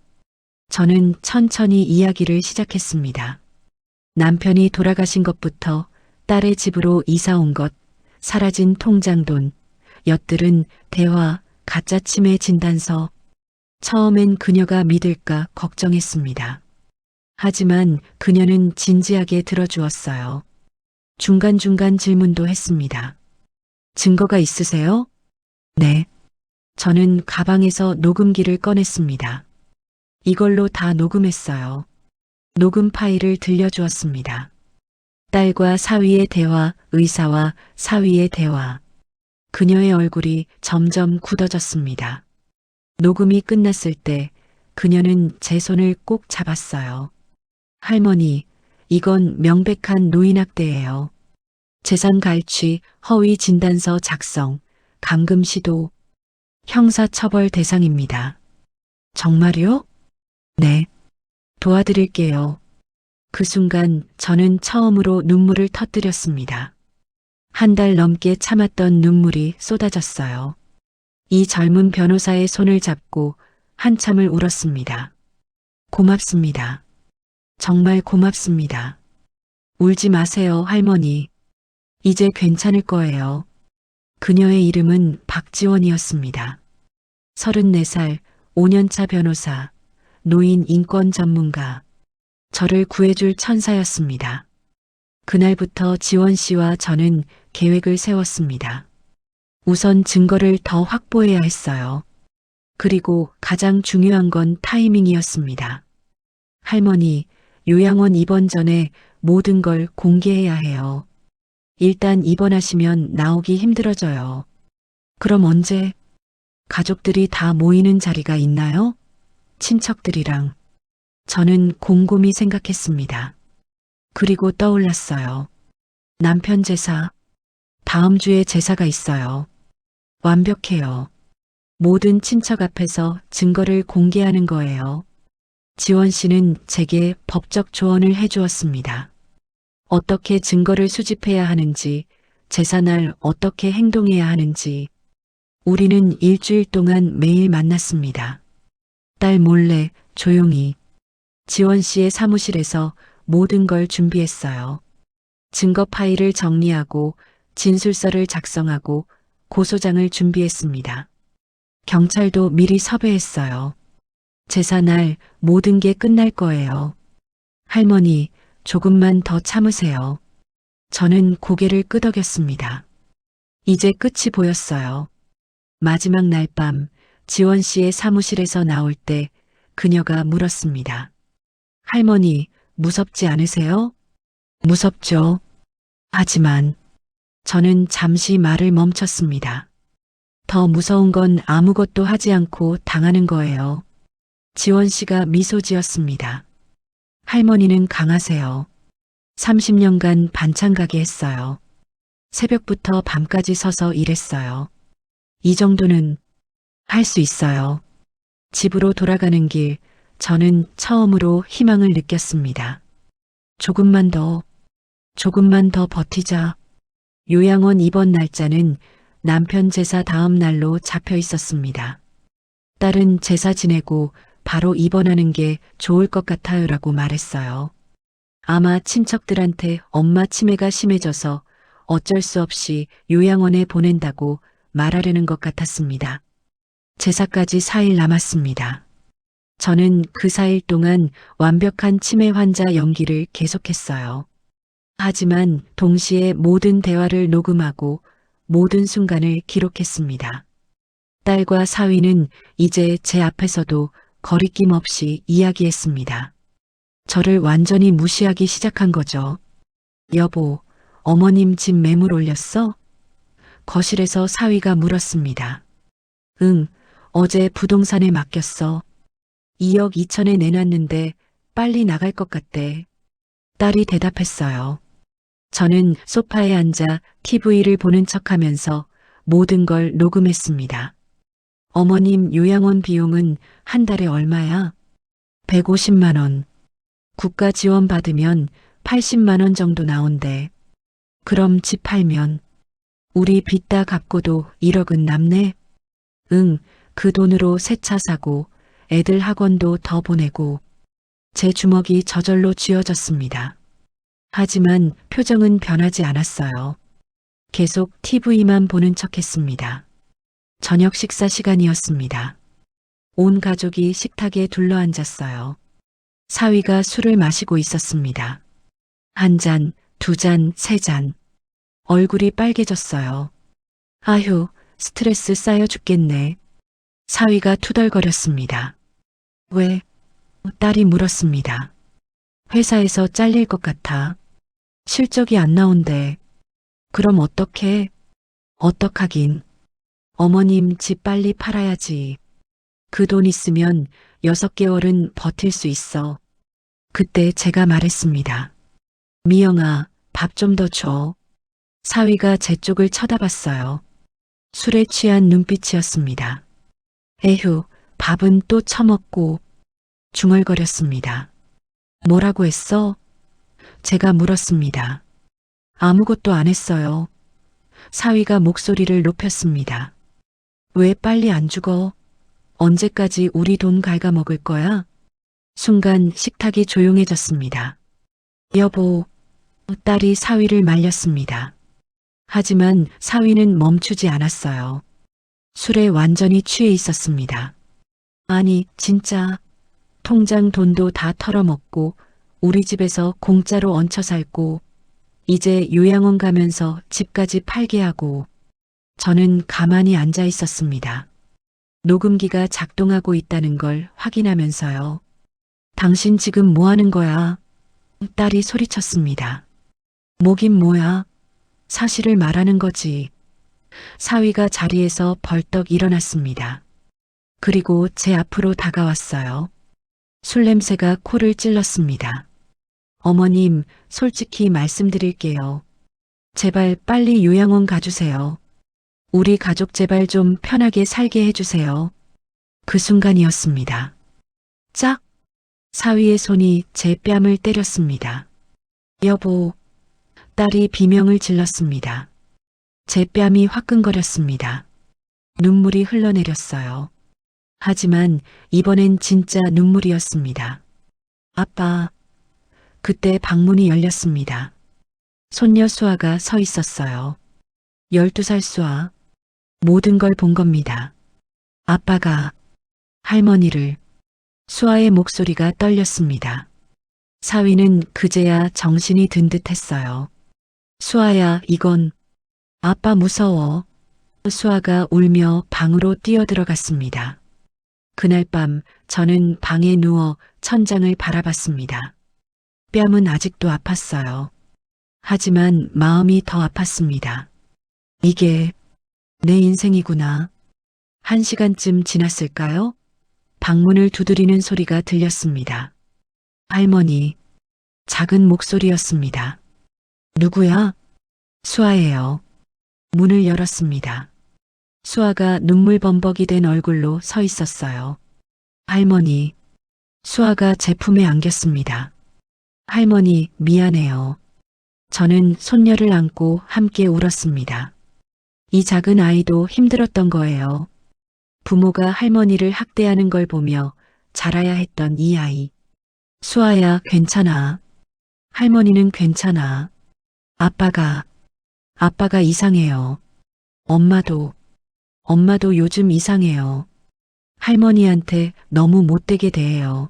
저는 천천히 이야기를 시작했습니다. 남편이 돌아가신 것부터 딸의 집으로 이사 온 것, 사라진 통장돈, 엿들은 대화, 가짜 치매 진단서. 처음엔 그녀가 믿을까 걱정했습니다. 하지만 그녀는 진지하게 들어주었어요. 중간중간 질문도 했습니다. 증거가 있으세요? 네. 저는 가방에서 녹음기를 꺼냈습니다. 이걸로 다 녹음했어요. 녹음 파일을 들려주었습니다. 딸과 사위의 대화, 의사와 사위의 대화. 그녀의 얼굴이 점점 굳어졌습니다. 녹음이 끝났을 때 그녀는 제 손을 꼭 잡았어요. 할머니, 이건 명백한 노인학대예요. 재산 갈취, 허위 진단서 작성, 감금 시도, 형사처벌 대상입니다. 정말요? 네. 도와드릴게요. 그 순간 저는 처음으로 눈물을 터뜨렸습니다. 한 달 넘게 참았던 눈물이 쏟아졌어요. 이 젊은 변호사의 손을 잡고 한참을 울었습니다. 고맙습니다. 정말 고맙습니다. 울지 마세요, 할머니. 이제 괜찮을 거예요. 그녀의 이름은 박지원이었습니다. 34살, 5년차 변호사, 노인 인권 전문가. 저를 구해줄 천사였습니다. 그날부터 지원 씨와 저는 계획을 세웠습니다. 우선 증거를 더 확보해야 했어요. 그리고 가장 중요한 건 타이밍이었습니다. 할머니, 요양원 입원 전에 모든 걸 공개해야 해요. 일단 입원하시면 나오기 힘들어져요. 그럼 언제? 가족들이 다 모이는 자리가 있나요? 친척들이랑. 저는 곰곰이 생각했습니다. 그리고 떠올랐어요. 남편 제사. 다음 주에 제사가 있어요. 완벽해요. 모든 친척 앞에서 증거를 공개하는 거예요. 지원 씨는 제게 법적 조언을 해주었습니다. 어떻게 증거를 수집해야 하는지, 제사날 어떻게 행동해야 하는지. 우리는 일주일 동안 매일 만났습니다. 딸 몰래 조용히 지원 씨의 사무실에서 모든 걸 준비했어요. 증거 파일을 정리하고 진술서를 작성하고 고소장을 준비했습니다. 경찰도 미리 섭외했어요. 제사날 모든 게 끝날 거예요. 할머니, 조금만 더 참으세요. 저는 고개를 끄덕였습니다. 이제 끝이 보였어요. 마지막 날 밤 지원 씨의 사무실에서 나올 때 그녀가 물었습니다. 할머니, 무섭지 않으세요? 무섭죠. 하지만 저는 잠시 말을 멈췄습니다. 더 무서운 건 아무것도 하지 않고 당하는 거예요. 지원 씨가 미소 지었습니다. 할머니는 강하세요. 30년간 반찬 가게 했어요. 새벽부터 밤까지 서서 일했어요. 이 정도는 할 수 있어요. 집으로 돌아가는 길, 저는 처음으로 희망을 느꼈습니다. 조금만 더 버티자. 요양원 입원 날짜는 남편 제사 다음 날로 잡혀 있었습니다. 딸은 제사 지내고 바로 입원하는 게 좋을 것 같아요라고 말했어요. 아마 친척들한테 엄마 치매가 심해져서 어쩔 수 없이 요양원에 보낸다고 말하려는 것 같았습니다. 제사까지 4일 남았습니다. 저는 그 4일 동안 완벽한 치매 환자 연기를 계속했어요. 하지만 동시에 모든 대화를 녹음하고 모든 순간을 기록했습니다. 딸과 사위는 이제 제 앞에서도 거리낌 없이 이야기했습니다. 저를 완전히 무시하기 시작한 거죠. 여보, 어머님 집 매물 올렸어? 거실에서 사위가 물었습니다. 응, 어제 부동산에 맡겼어. 2억 2천에 내놨는데 빨리 나갈 것 같대. 딸이 대답했어요. 저는 소파에 앉아 TV를 보는 척하면서 모든 걸 녹음했습니다. 어머님 요양원 비용은 한 달에 얼마야? 150만 원. 국가 지원 받으면 80만 원 정도 나온대. 그럼 집 팔면 우리 빚 다 갚고도 1억은 남네. 응, 그 돈으로 새 차 사고 애들 학원도 더 보내고 제 주먹이 저절로 쥐어졌습니다. 하지만 표정은 변하지 않았어요. 계속 TV만 보는 척 했습니다. 저녁 식사 시간이었습니다. 온 가족이 식탁에 둘러앉았어요. 사위가 술을 마시고 있었습니다. 한 잔, 두 잔, 세 잔. 얼굴이 빨개졌어요. 아휴, 스트레스 쌓여 죽겠네. 사위가 투덜거렸습니다. 왜? 딸이 물었습니다. 회사에서 잘릴 것 같아. 실적이 안 나온대. 그럼 어떡해? 어떡하긴. 어머님 집 빨리 팔아야지. 그 돈 있으면 6개월은 버틸 수 있어. 그때 제가 말했습니다. 미영아, 밥 좀 더 줘. 사위가 제 쪽을 쳐다봤어요. 술에 취한 눈빛이었습니다. 에휴, 밥은 또 처먹고 중얼거렸습니다. 뭐라고 했어? 제가 물었습니다. 아무것도 안 했어요. 사위가 목소리를 높였습니다. 왜 빨리 안 죽어? 언제까지 우리 돈 갉아먹을 거야? 순간 식탁이 조용해졌습니다. 여보, 딸이 사위를 말렸습니다. 하지만 사위는 멈추지 않았어요. 술에 완전히 취해 있었습니다. 아니, 진짜 통장 돈도 다 털어먹고 우리 집에서 공짜로 얹혀 살고 이제 요양원 가면서 집까지 팔게 하고 저는 가만히 앉아 있었습니다. 녹음기가 작동하고 있다는 걸 확인하면서요. 당신 지금 뭐 하는 거야? 딸이 소리쳤습니다. 뭐긴 뭐야? 사실을 말하는 거지. 사위가 자리에서 벌떡 일어났습니다. 그리고 제 앞으로 다가왔어요. 술 냄새가 코를 찔렀습니다. 어머님, 솔직히 말씀드릴게요. 제발 빨리 요양원 가주세요. 우리 가족 제발 좀 편하게 살게 해주세요. 그 순간이었습니다. 짝! 사위의 손이 제 뺨을 때렸습니다. 여보, 딸이 비명을 질렀습니다. 제 뺨이 화끈거렸습니다. 눈물이 흘러내렸어요. 하지만 이번엔 진짜 눈물이었습니다. 아빠, 그때 방문이 열렸습니다. 손녀 수아가 서 있었어요. 12살 수아. 모든 걸 본 겁니다. 아빠가 할머니를. 수아의 목소리가 떨렸습니다. 사위는 그제야 정신이 든 듯했어요. 수아야, 이건. 아빠 무서워. 수아가 울며 방으로 뛰어들어갔습니다. 그날 밤 저는 방에 누워 천장을 바라봤습니다. 뺨은 아직도 아팠어요. 하지만 마음이 더 아팠습니다. 이게 내 인생이구나. 1시간쯤 지났을까요? 방문을 두드리는 소리가 들렸습니다. 할머니, 작은 목소리였습니다. 누구야? 수아예요. 문을 열었습니다. 수아가 눈물 범벅이 된 얼굴로 서 있었어요. 할머니, 수아가 제 품에 안겼습니다. 할머니, 미안해요. 저는 손녀를 안고 함께 울었습니다. 이 작은 아이도 힘들었던 거예요. 부모가 할머니를 학대하는 걸 보며 자라야 했던 이 아이. 수아야, 괜찮아. 할머니는 괜찮아. 아빠가 이상해요. 엄마도 요즘 이상해요. 할머니한테 너무 못되게 대해요.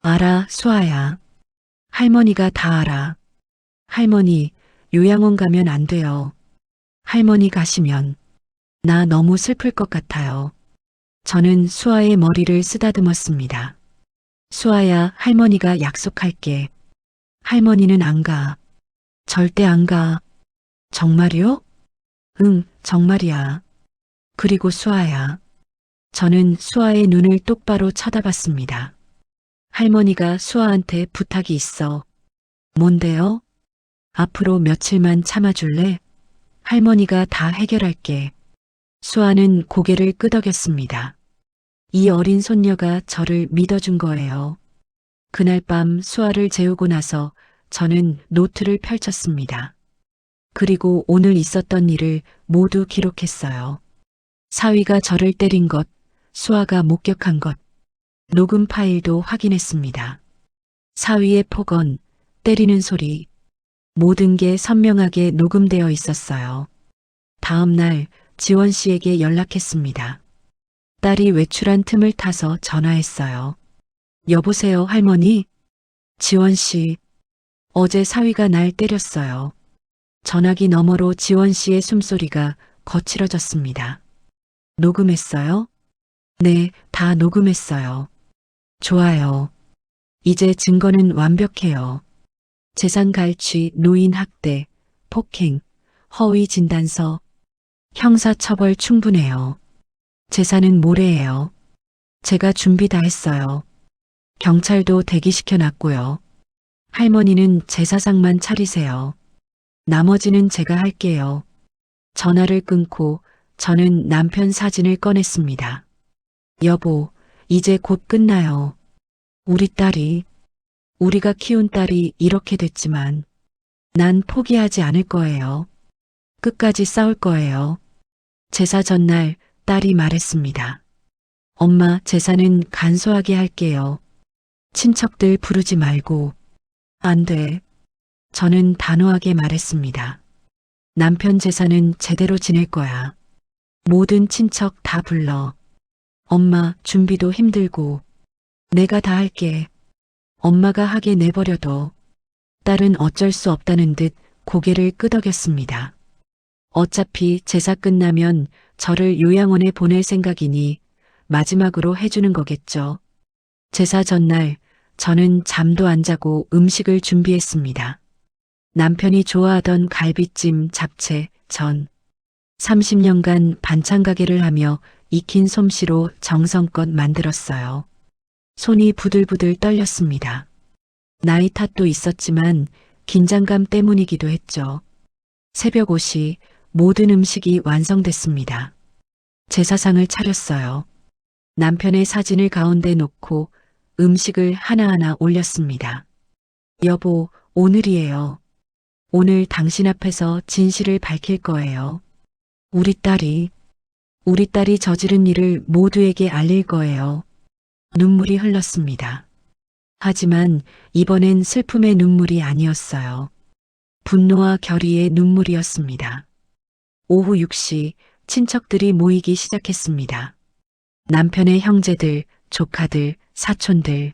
알아, 수아야. 할머니가 다 알아. 할머니, 요양원 가면 안 돼요. 할머니 가시면 나 너무 슬플 것 같아요. 저는 수아의 머리를 쓰다듬었습니다. 수아야, 할머니가 약속할게. 할머니는 안 가. 절대 안 가. 정말이요? 응, 정말이야. 그리고 수아야. 저는 수아의 눈을 똑바로 쳐다봤습니다. 할머니가 수아한테 부탁이 있어. 뭔데요? 앞으로 며칠만 참아줄래? 할머니가 다 해결할게. 수아는 고개를 끄덕였습니다. 이 어린 손녀가 저를 믿어준 거예요. 그날 밤 수아를 재우고 나서 저는 노트를 펼쳤습니다. 그리고 오늘 있었던 일을 모두 기록했어요. 사위가 저를 때린 것, 수아가 목격한 것, 녹음 파일도 확인했습니다. 사위의 폭언, 때리는 소리, 모든 게 선명하게 녹음되어 있었어요. 다음 날 지원 씨에게 연락했습니다. 딸이 외출한 틈을 타서 전화했어요. 여보세요, 할머니? 지원 씨, 어제 사위가 날 때렸어요. 전화기 너머로 지원 씨의 숨소리가 거칠어졌습니다. 녹음했어요? 네, 다 녹음했어요. 좋아요. 이제 증거는 완벽해요. 재산 갈취, 노인 학대, 폭행, 허위 진단서, 형사처벌 충분해요. 재산은 모레예요. 제가 준비 다 했어요. 경찰도 대기시켜 놨고요. 할머니는 제사상만 차리세요. 나머지는 제가 할게요. 전화를 끊고 저는 남편 사진을 꺼냈습니다. 여보, 이제 곧 끝나요. 우리가 키운 딸이 이렇게 됐지만 난 포기하지 않을 거예요. 끝까지 싸울 거예요. 제사 전날 딸이 말했습니다. 엄마, 제사는 간소하게 할게요. 친척들 부르지 말고. 안 돼. 저는 단호하게 말했습니다. 남편 제사는 제대로 지낼 거야. 모든 친척 다 불러. 엄마, 준비도 힘들고. 내가 다 할게. 엄마가 하게 내버려둬. 딸은 어쩔 수 없다는 듯 고개를 끄덕였습니다. 어차피 제사 끝나면 저를 요양원에 보낼 생각이니 마지막으로 해주는 거겠죠. 제사 전날 저는 잠도 안 자고 음식을 준비했습니다. 남편이 좋아하던 갈비찜, 잡채, 전. 30년간 반찬 가게를 하며 익힌 솜씨로 정성껏 만들었어요. 손이 부들부들 떨렸습니다. 나이 탓도 있었지만 긴장감 때문이기도 했죠. 새벽 5시 모든 음식이 완성됐습니다. 제사상을 차렸어요. 남편의 사진을 가운데 놓고 음식을 하나하나 올렸습니다. 여보, 오늘이에요. 오늘 당신 앞에서 진실을 밝힐 거예요. 우리 딸이 저지른 일을 모두에게 알릴 거예요. 눈물이 흘렀습니다. 하지만 이번엔 슬픔의 눈물이 아니었어요. 분노와 결의의 눈물이었습니다. 오후 6시 친척들이 모이기 시작했습니다. 남편의 형제들, 조카들, 사촌들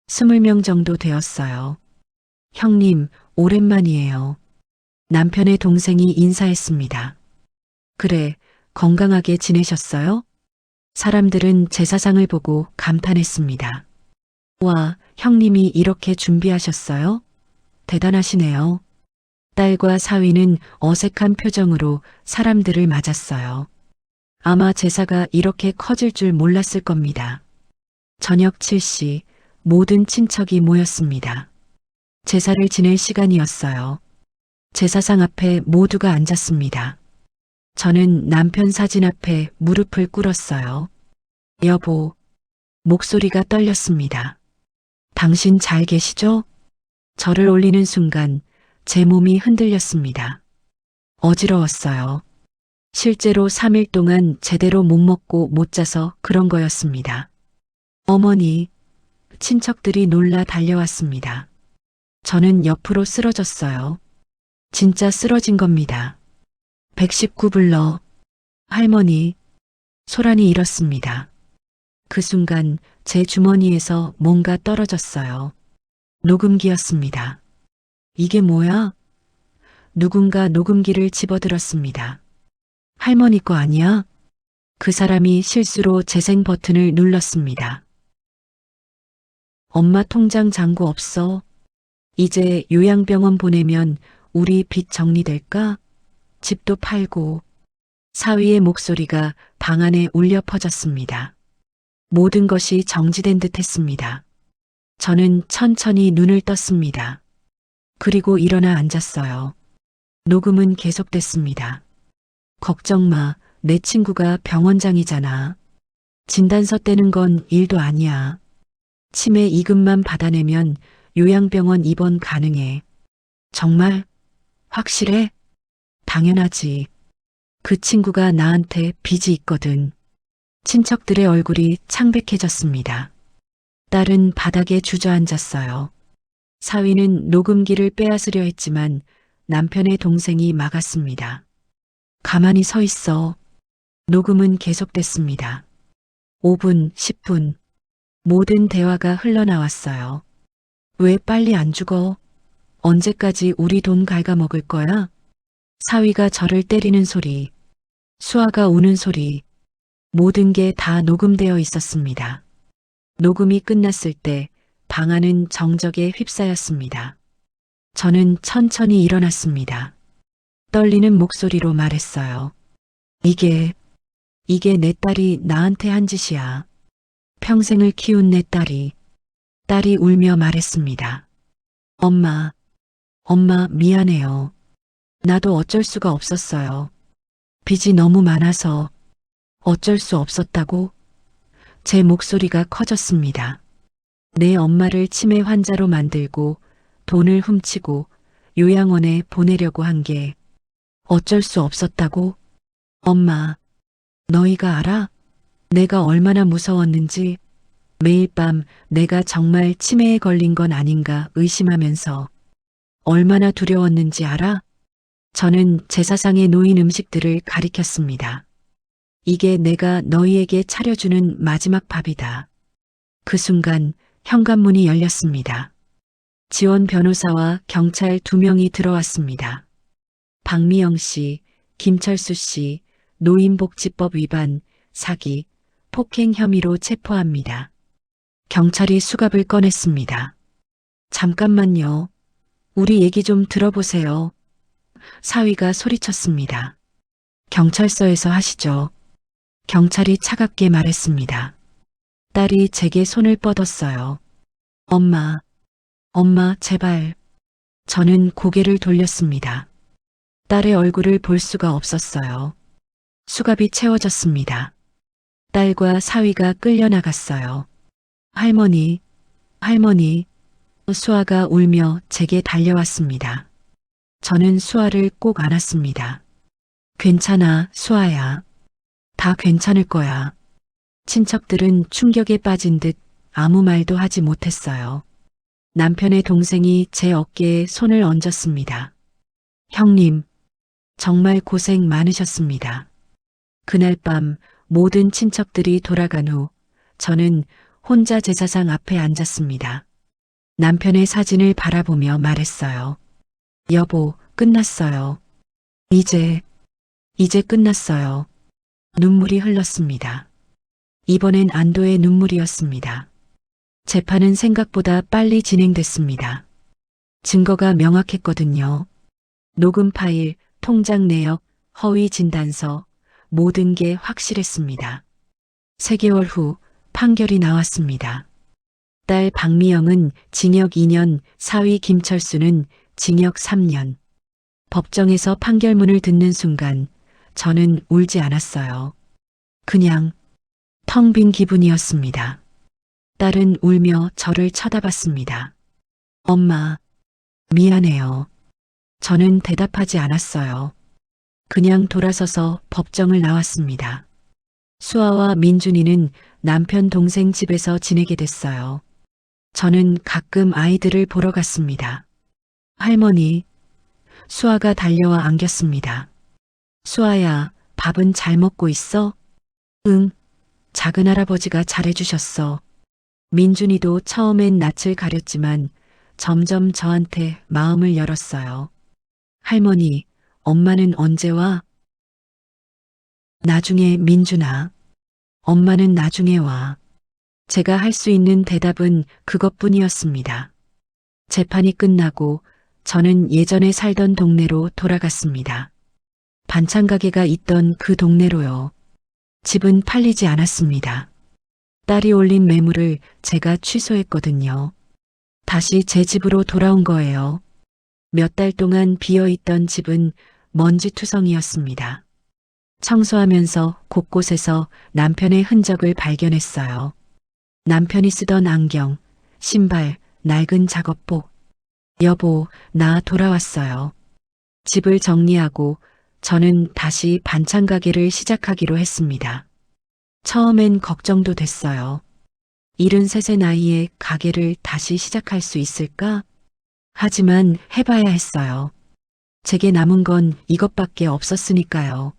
20명 정도 되었어요. 형님, 오랜만이에요. 남편의 동생이 인사했습니다. 그래, 건강하게 지내셨어요? 사람들은 제사상을 보고 감탄했습니다. 와, 형님이 이렇게 준비하셨어요? 대단하시네요. 딸과 사위는 어색한 표정으로 사람들을 맞았어요. 아마 제사가 이렇게 커질 줄 몰랐을 겁니다. 저녁 7시 모든 친척이 모였습니다. 제사를 지낼 시간이었어요. 제사상 앞에 모두가 앉았습니다. 저는 남편 사진 앞에 무릎을 꿇었어요. 여보, 목소리가 떨렸습니다. 당신 잘 계시죠? 저를 올리는 순간 제 몸이 흔들렸습니다. 어지러웠어요. 실제로 3일 동안 제대로 못 먹고 못 자서 그런 거였습니다. 어머니, 친척들이 놀라 달려왔습니다. 저는 옆으로 쓰러졌어요. 진짜 쓰러진 겁니다. 119 불러. 할머니, 소란이 일었습니다. 그 순간 제 주머니에서 뭔가 떨어졌어요. 녹음기였습니다. 이게 뭐야? 누군가 녹음기를 집어들었습니다. 할머니 거 아니야? 그 사람이 실수로 재생 버튼을 눌렀습니다. 엄마 통장 잔고 없어. 이제 요양병원 보내면 우리 빚 정리될까? 집도 팔고. 사위의 목소리가 방 안에 울려 퍼졌습니다. 모든 것이 정지된 듯 했습니다. 저는 천천히 눈을 떴습니다. 그리고 일어나 앉았어요. 녹음은 계속됐습니다. 걱정 마, 내 친구가 병원장이잖아. 진단서 떼는 건 일도 아니야. 치매 2급만 받아내면 요양병원 입원 가능해. 정말? 확실해? 당연하지. 그 친구가 나한테 빚이 있거든. 친척들의 얼굴이 창백해졌습니다. 딸은 바닥에 주저앉았어요. 사위는 녹음기를 빼앗으려 했지만 남편의 동생이 막았습니다. 가만히 서 있어. 녹음은 계속됐습니다. 5분, 10분. 모든 대화가 흘러나왔어요. 왜 빨리 안 죽어? 언제까지 우리 돈 갉아먹을 거야? 사위가 저를 때리는 소리, 수아가 우는 소리, 모든 게 다 녹음되어 있었습니다. 녹음이 끝났을 때 방 안은 정적에 휩싸였습니다. 저는 천천히 일어났습니다. 떨리는 목소리로 말했어요. 이게 내 딸이 나한테 한 짓이야. 평생을 키운 내 딸이. 딸이 울며 말했습니다. 엄마 미안해요. 나도 어쩔 수가 없었어요. 빚이 너무 많아서 어쩔 수 없었다고? 제 목소리가 커졌습니다. 내 엄마를 치매 환자로 만들고 돈을 훔치고 요양원에 보내려고 한 게 어쩔 수 없었다고? 엄마, 너희가 알아? 내가 얼마나 무서웠는지 매일 밤 내가 정말 치매에 걸린 건 아닌가 의심하면서 얼마나 두려웠는지 알아? 저는 제사상에 놓인 음식들을 가리켰습니다. 이게 내가 너희에게 차려주는 마지막 밥이다. 그 순간 현관문이 열렸습니다. 지원 변호사와 경찰 2명이 들어왔습니다. 박미영 씨, 김철수 씨, 노인복지법 위반, 사기, 폭행 혐의로 체포합니다. 경찰이 수갑을 꺼냈습니다. 잠깐만요. 우리 얘기 좀 들어보세요. 사위가 소리쳤습니다. 경찰서에서 하시죠. 경찰이 차갑게 말했습니다. 딸이 제게 손을 뻗었어요. 엄마, 제발. 저는 고개를 돌렸습니다. 딸의 얼굴을 볼 수가 없었어요. 수갑이 채워졌습니다. 딸과 사위가 끌려나갔어요. 할머니. 수아가 울며 제게 달려왔습니다. 저는 수아를 꼭 안았습니다. 괜찮아, 수아야. 다 괜찮을 거야. 친척들은 충격에 빠진 듯 아무 말도 하지 못했어요. 남편의 동생이 제 어깨에 손을 얹었습니다. 형님, 정말 고생 많으셨습니다. 그날 밤 모든 친척들이 돌아간 후 저는 혼자 제사상 앞에 앉았습니다. 남편의 사진을 바라보며 말했어요. 여보, 끝났어요. 이제 끝났어요. 눈물이 흘렀습니다. 이번엔 안도의 눈물이었습니다. 재판은 생각보다 빨리 진행됐습니다. 증거가 명확했거든요. 녹음 파일, 통장 내역, 허위 진단서, 모든 게 확실했습니다. 3개월 후 판결이 나왔습니다. 딸 박미영은 징역 2년, 사위 김철수는 징역 3년. 법정에서 판결문을 듣는 순간 저는 울지 않았어요. 그냥 텅 빈 기분이었습니다. 딸은 울며 저를 쳐다봤습니다. 엄마, 미안해요. 저는 대답하지 않았어요. 그냥 돌아서서 법정을 나왔습니다. 수아와 민준이는 남편 동생 집에서 지내게 됐어요. 저는 가끔 아이들을 보러 갔습니다. 할머니, 수아가 달려와 안겼습니다. 수아야, 밥은 잘 먹고 있어? 응, 작은 할아버지가 잘해주셨어. 민준이도 처음엔 낯을 가렸지만 점점 저한테 마음을 열었어요. 할머니, 엄마는 언제 와? 나중에 민준아. 엄마는 나중에 와. 제가 할 수 있는 대답은 그것뿐이었습니다. 재판이 끝나고 저는 예전에 살던 동네로 돌아갔습니다. 반찬 가게가 있던 그 동네로요. 집은 팔리지 않았습니다. 딸이 올린 매물을 제가 취소했거든요. 다시 제 집으로 돌아온 거예요. 몇 달 동안 비어있던 집은 먼지투성이었습니다. 청소하면서 곳곳에서 남편의 흔적을 발견했어요. 남편이 쓰던 안경, 신발, 낡은 작업복. 여보, 나 돌아왔어요. 집을 정리하고 저는 다시 반찬 가게를 시작하기로 했습니다. 처음엔 걱정도 됐어요. 73의 나이에 가게를 다시 시작할 수 있을까? 하지만 해봐야 했어요. 제게 남은 건 이것밖에 없었으니까요.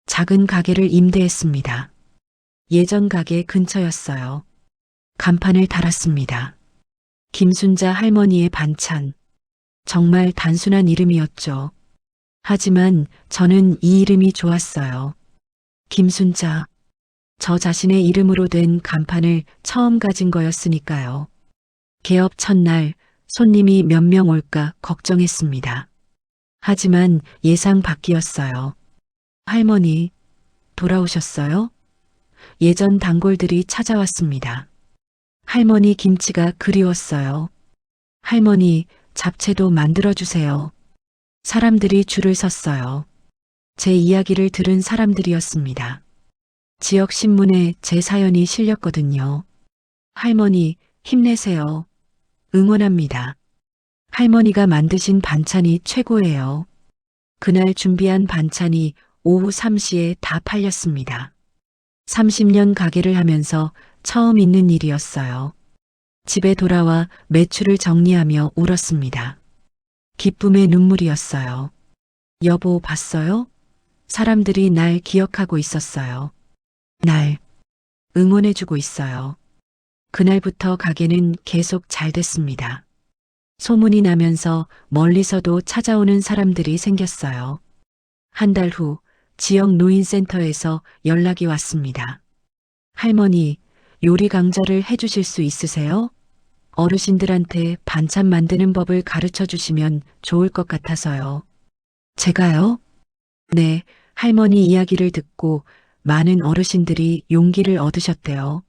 작은 가게를 임대했습니다. 예전 가게 근처였어요. 간판을 달았습니다. 김순자 할머니의 반찬. 정말 단순한 이름이었죠. 하지만 저는 이 이름이 좋았어요. 김순자. 저 자신의 이름으로 된 간판을 처음 가진 거였으니까요. 개업 첫날 손님이 몇 명 올까 걱정했습니다. 하지만 예상 밖이었어요. 할머니, 돌아오셨어요? 예전 단골들이 찾아왔습니다. 할머니 김치가 그리웠어요. 할머니, 잡채도 만들어주세요. 사람들이 줄을 섰어요. 제 이야기를 들은 사람들이었습니다. 지역 신문에 제 사연이 실렸거든요. 할머니, 힘내세요. 응원합니다. 할머니가 만드신 반찬이 최고예요. 그날 준비한 반찬이 오후 3시에 다 팔렸습니다. 30년 가게를 하면서 처음 있는 일이었어요. 집에 돌아와 매출을 정리하며 울었습니다. 기쁨의 눈물이었어요. 여보, 봤어요? 사람들이 날 기억하고 있었어요. 날 응원해주고 있어요. 그날부터 가게는 계속 잘 됐습니다. 소문이 나면서 멀리서도 찾아오는 사람들이 생겼어요. 한 달 후 지역 노인센터에서 연락이 왔습니다. 할머니, 요리 강좌를 해주실 수 있으세요? 어르신들한테 반찬 만드는 법을 가르쳐 주시면 좋을 것 같아서요. 제가요? 네, 할머니 이야기를 듣고 많은 어르신들이 용기를 얻으셨대요.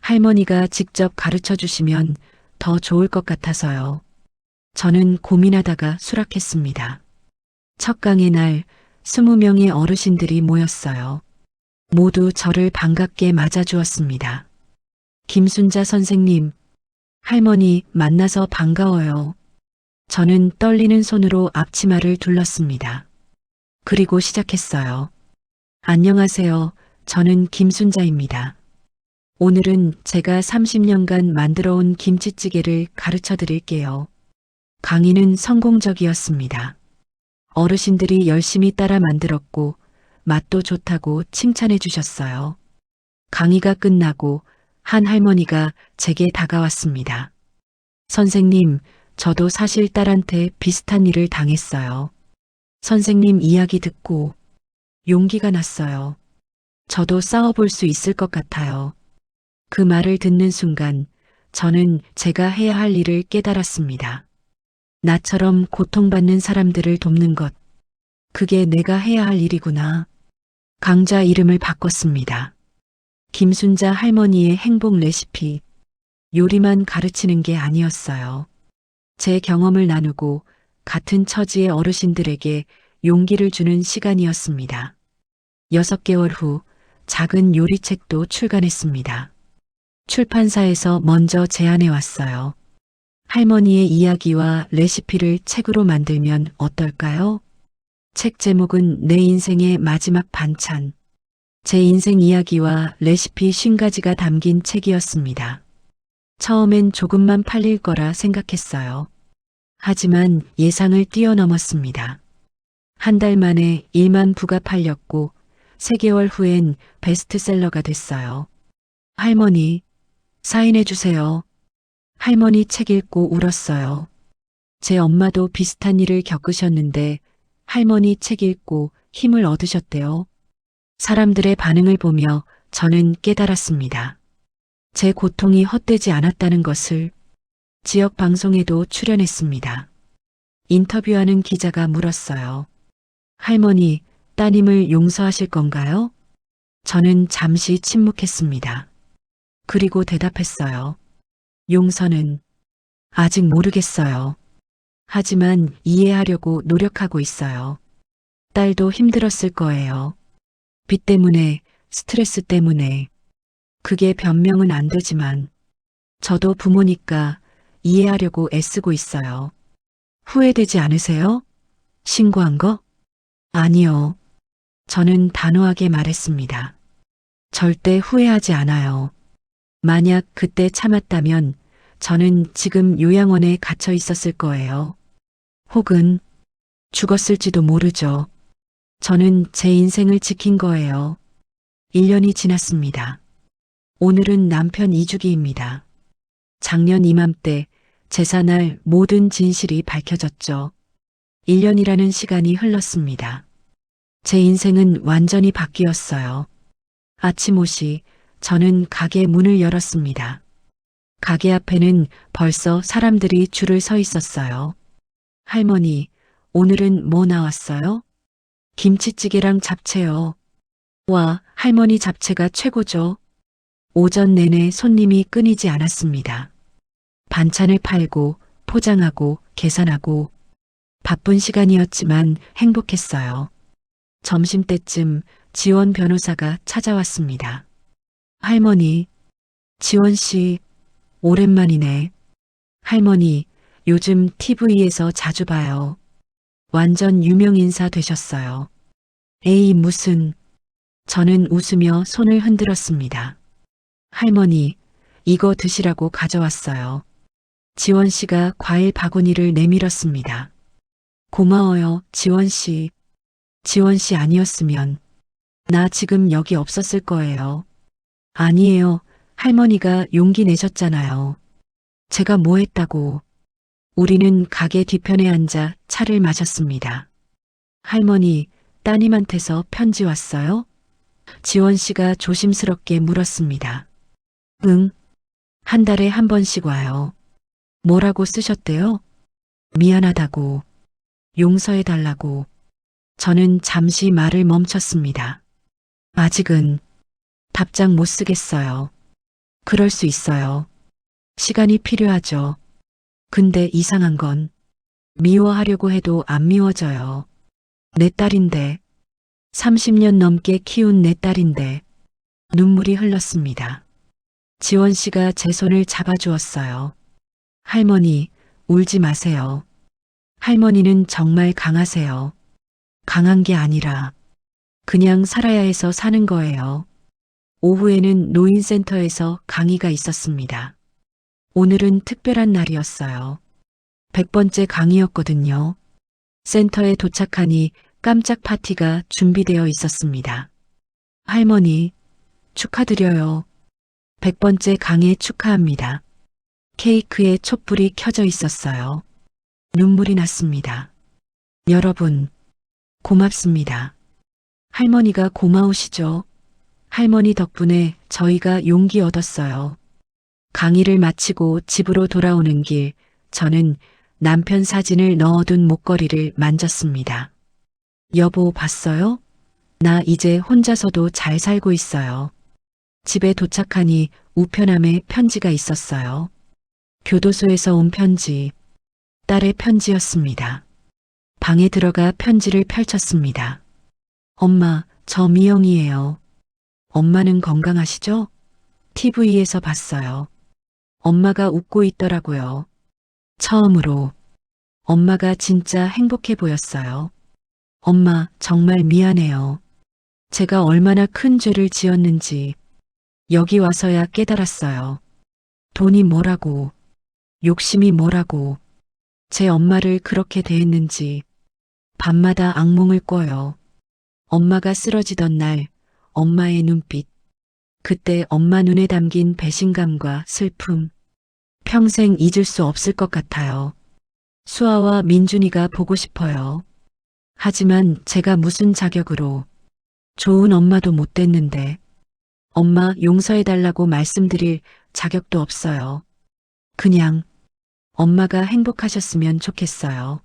할머니가 직접 가르쳐 주시면 더 좋을 것 같아서요. 저는 고민하다가 수락했습니다. 첫 강의 날 20명의 어르신들이 모였어요. 모두 저를 반갑게 맞아주었습니다. 김순자 선생님, 할머니 만나서 반가워요. 저는 떨리는 손으로 앞치마를 둘렀습니다. 그리고 시작했어요. 안녕하세요. 저는 김순자입니다. 오늘은 제가 30년간 만들어온 김치찌개를 가르쳐 드릴게요. 강의는 성공적이었습니다. 어르신들이 열심히 따라 만들었고 맛도 좋다고 칭찬해 주셨어요. 강의가 끝나고 한 할머니가 제게 다가왔습니다. 선생님, 저도 사실 딸한테 비슷한 일을 당했어요. 선생님 이야기 듣고 용기가 났어요. 저도 싸워볼 수 있을 것 같아요. 그 말을 듣는 순간 저는 제가 해야 할 일을 깨달았습니다. 나처럼 고통받는 사람들을 돕는 것. 그게 내가 해야 할 일이구나. 강좌 이름을 바꿨습니다. 김순자 할머니의 행복 레시피. 요리만 가르치는 게 아니었어요. 제 경험을 나누고 같은 처지의 어르신들에게 용기를 주는 시간이었습니다. 6개월 후 작은 요리책도 출간했습니다. 출판사에서 먼저 제안해 왔어요. 할머니의 이야기와 레시피를 책으로 만들면 어떨까요? 책 제목은 내 인생의 마지막 반찬. 제 인생 이야기와 레시피 50가지가 담긴 책이었습니다. 처음엔 조금만 팔릴 거라 생각했어요. 하지만 예상을 뛰어넘었습니다. 한 달 만에 1만 부가 팔렸고 3개월 후엔 베스트셀러가 됐어요. 할머니, 사인해 주세요. 할머니 책 읽고 울었어요. 제 엄마도 비슷한 일을 겪으셨는데 할머니 책 읽고 힘을 얻으셨대요. 사람들의 반응을 보며 저는 깨달았습니다. 제 고통이 헛되지 않았다는 것을. 지역 방송에도 출연했습니다. 인터뷰하는 기자가 물었어요. 할머니, 따님을 용서하실 건가요? 저는 잠시 침묵했습니다. 그리고 대답했어요. 용서는 아직 모르겠어요. 하지만 이해하려고 노력하고 있어요. 딸도 힘들었을 거예요. 빚 때문에, 스트레스 때문에. 그게 변명은 안 되지만 저도 부모니까 이해하려고 애쓰고 있어요. 후회되지 않으세요? 신고한 거? 아니요. 저는 단호하게 말했습니다. 절대 후회하지 않아요. 만약 그때 참았다면 저는 지금 요양원에 갇혀 있었을 거예요. 혹은 죽었을지도 모르죠. 저는 제 인생을 지킨 거예요. 1년이 지났습니다. 오늘은 남편 이주기입니다. 작년 이맘때 제사날 모든 진실이 밝혀졌죠. 1년이라는 시간이 흘렀습니다. 제 인생은 완전히 바뀌었어요. 아침 오시 저는 가게 문을 열었습니다. 가게 앞에는 벌써 사람들이 줄을 서 있었어요. 할머니, 오늘은 뭐 나왔어요? 김치찌개랑 잡채요. 와, 할머니 잡채가 최고죠. 오전 내내 손님이 끊이지 않았습니다. 반찬을 팔고 포장하고 계산하고 바쁜 시간이었지만 행복했어요. 점심때쯤 지원 변호사가 찾아왔습니다. 할머니, 지원 씨, 오랜만이네. 할머니, 요즘 TV에서 자주 봐요. 완전 유명 인사 되셨어요. 에이, 무슨. 저는 웃으며 손을 흔들었습니다. 할머니, 이거 드시라고 가져왔어요. 지원 씨가 과일 바구니를 내밀었습니다. 고마워요, 지원 씨. 지원 씨 아니었으면 나 지금 여기 없었을 거예요. 아니에요. 할머니가 용기 내셨잖아요. 제가 뭐 했다고. 우리는 가게 뒤편에 앉아 차를 마셨습니다. 할머니, 따님한테서 편지 왔어요? 지원 씨가 조심스럽게 물었습니다. 응. 한 달에 한 번씩 와요. 뭐라고 쓰셨대요? 미안하다고. 용서해달라고. 저는 잠시 말을 멈췄습니다. 아직은 답장 못 쓰겠어요. 그럴 수 있어요. 시간이 필요하죠. 근데 이상한 건 미워하려고 해도 안 미워져요. 내 딸인데, 30년 넘게 키운 내 딸인데, 눈물이 흘렀습니다. 지원 씨가 제 손을 잡아주었어요. 할머니, 울지 마세요. 할머니는 정말 강하세요. 강한 게 아니라 그냥 살아야 해서 사는 거예요. 오후에는 노인센터에서 강의가 있었습니다. 오늘은 특별한 날이었어요. 100번째 강의였거든요. 센터에 도착하니 깜짝 파티가 준비되어 있었습니다. 할머니, 축하드려요. 100번째 강의 축하합니다. 케이크에 촛불이 켜져 있었어요. 눈물이 났습니다. 여러분, 고맙습니다. 할머니가 고마우시죠? 할머니 덕분에 저희가 용기 얻었어요. 강의를 마치고 집으로 돌아오는 길, 저는 남편 사진을 넣어둔 목걸이를 만졌습니다. 여보, 봤어요? 나 이제 혼자서도 잘 살고 있어요. 집에 도착하니 우편함에 편지가 있었어요. 교도소에서 온 편지, 딸의 편지였습니다. 방에 들어가 편지를 펼쳤습니다. 엄마, 저 미영이에요. 엄마는 건강하시죠? TV에서 봤어요. 엄마가 웃고 있더라고요. 처음으로 엄마가 진짜 행복해 보였어요. 엄마, 정말 미안해요. 제가 얼마나 큰 죄를 지었는지 여기 와서야 깨달았어요. 돈이 뭐라고, 욕심이 뭐라고, 제 엄마를 그렇게 대했는지 밤마다 악몽을 꿔요. 엄마가 쓰러지던 날 엄마의 눈빛, 그때 엄마 눈에 담긴 배신감과 슬픔, 평생 잊을 수 없을 것 같아요. 수아와 민준이가 보고 싶어요. 하지만 제가 무슨 자격으로, 좋은 엄마도 못 됐는데 엄마 용서해달라고 말씀드릴 자격도 없어요. 그냥 엄마가 행복하셨으면 좋겠어요.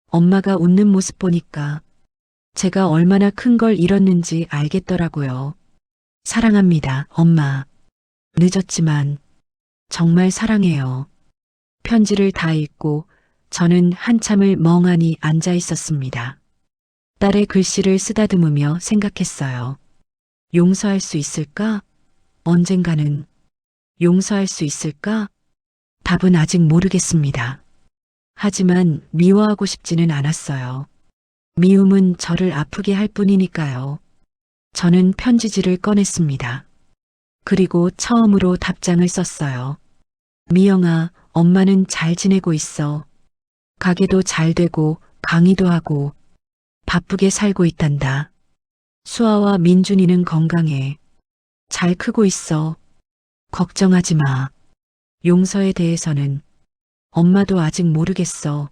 엄마가 웃는 모습 보니까 제가 얼마나 큰 걸 잃었는지 알겠더라고요. 사랑합니다, 엄마. 늦었지만 정말 사랑해요. 편지를 다 읽고 저는 한참을 멍하니 앉아 있었습니다. 딸의 글씨를 쓰다듬으며 생각했어요. 용서할 수 있을까? 언젠가는 용서할 수 있을까? 답은 아직 모르겠습니다. 하지만 미워하고 싶지는 않았어요. 미움은 저를 아프게 할 뿐이니까요. 저는 편지지를 꺼냈습니다. 그리고 처음으로 답장을 썼어요. 미영아, 엄마는 잘 지내고 있어. 가게도 잘 되고 강의도 하고 바쁘게 살고 있단다. 수아와 민준이는 건강해. 잘 크고 있어. 걱정하지 마. 용서에 대해서는 엄마도 아직 모르겠어.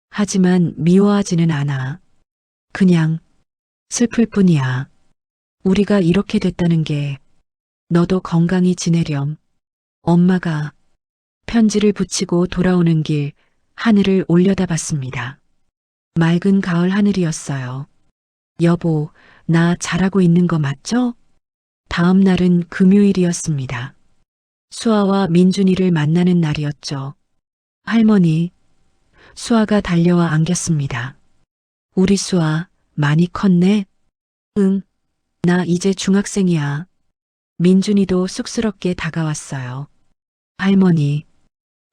하지만 미워하지는 않아. 그냥 슬플 뿐이야. 우리가 이렇게 됐다는 게 너도 건강히 지내렴. 엄마가 편지를 붙이고 돌아오는 길 하늘을 올려다봤습니다. 맑은 가을 하늘이었어요. 여보, 나 잘하고 있는 거 맞죠? 다음 날은 금요일이었습니다. 수아와 민준이를 만나는 날이었죠. 할머니, 수아가 달려와 안겼습니다. 우리 수아, 많이 컸네? 응, 나 이제 중학생이야. 민준이도 쑥스럽게 다가왔어요. 할머니,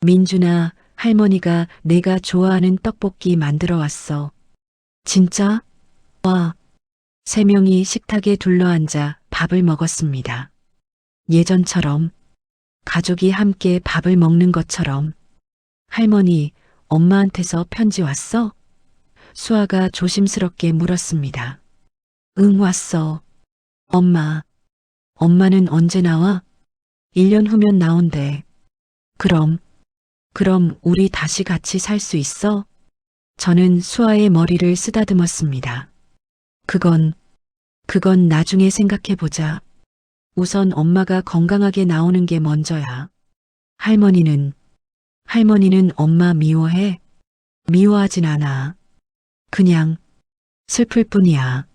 민준아, 할머니가 내가 좋아하는 떡볶이 만들어 왔어. 진짜? 와, 세 명이 식탁에 둘러앉아 밥을 먹었습니다. 예전처럼, 가족이 함께 밥을 먹는 것처럼. 할머니, 엄마한테서 편지 왔어? 수아가 조심스럽게 물었습니다. 응, 왔어. 엄마는 언제 나와? 1년 후면 나온대. 그럼 우리 다시 같이 살 수 있어? 저는 수아의 머리를 쓰다듬었습니다. 그건 나중에 생각해보자. 우선 엄마가 건강하게 나오는 게 먼저야. 할머니는 엄마 미워해? 미워하진 않아. 그냥 슬플 뿐이야.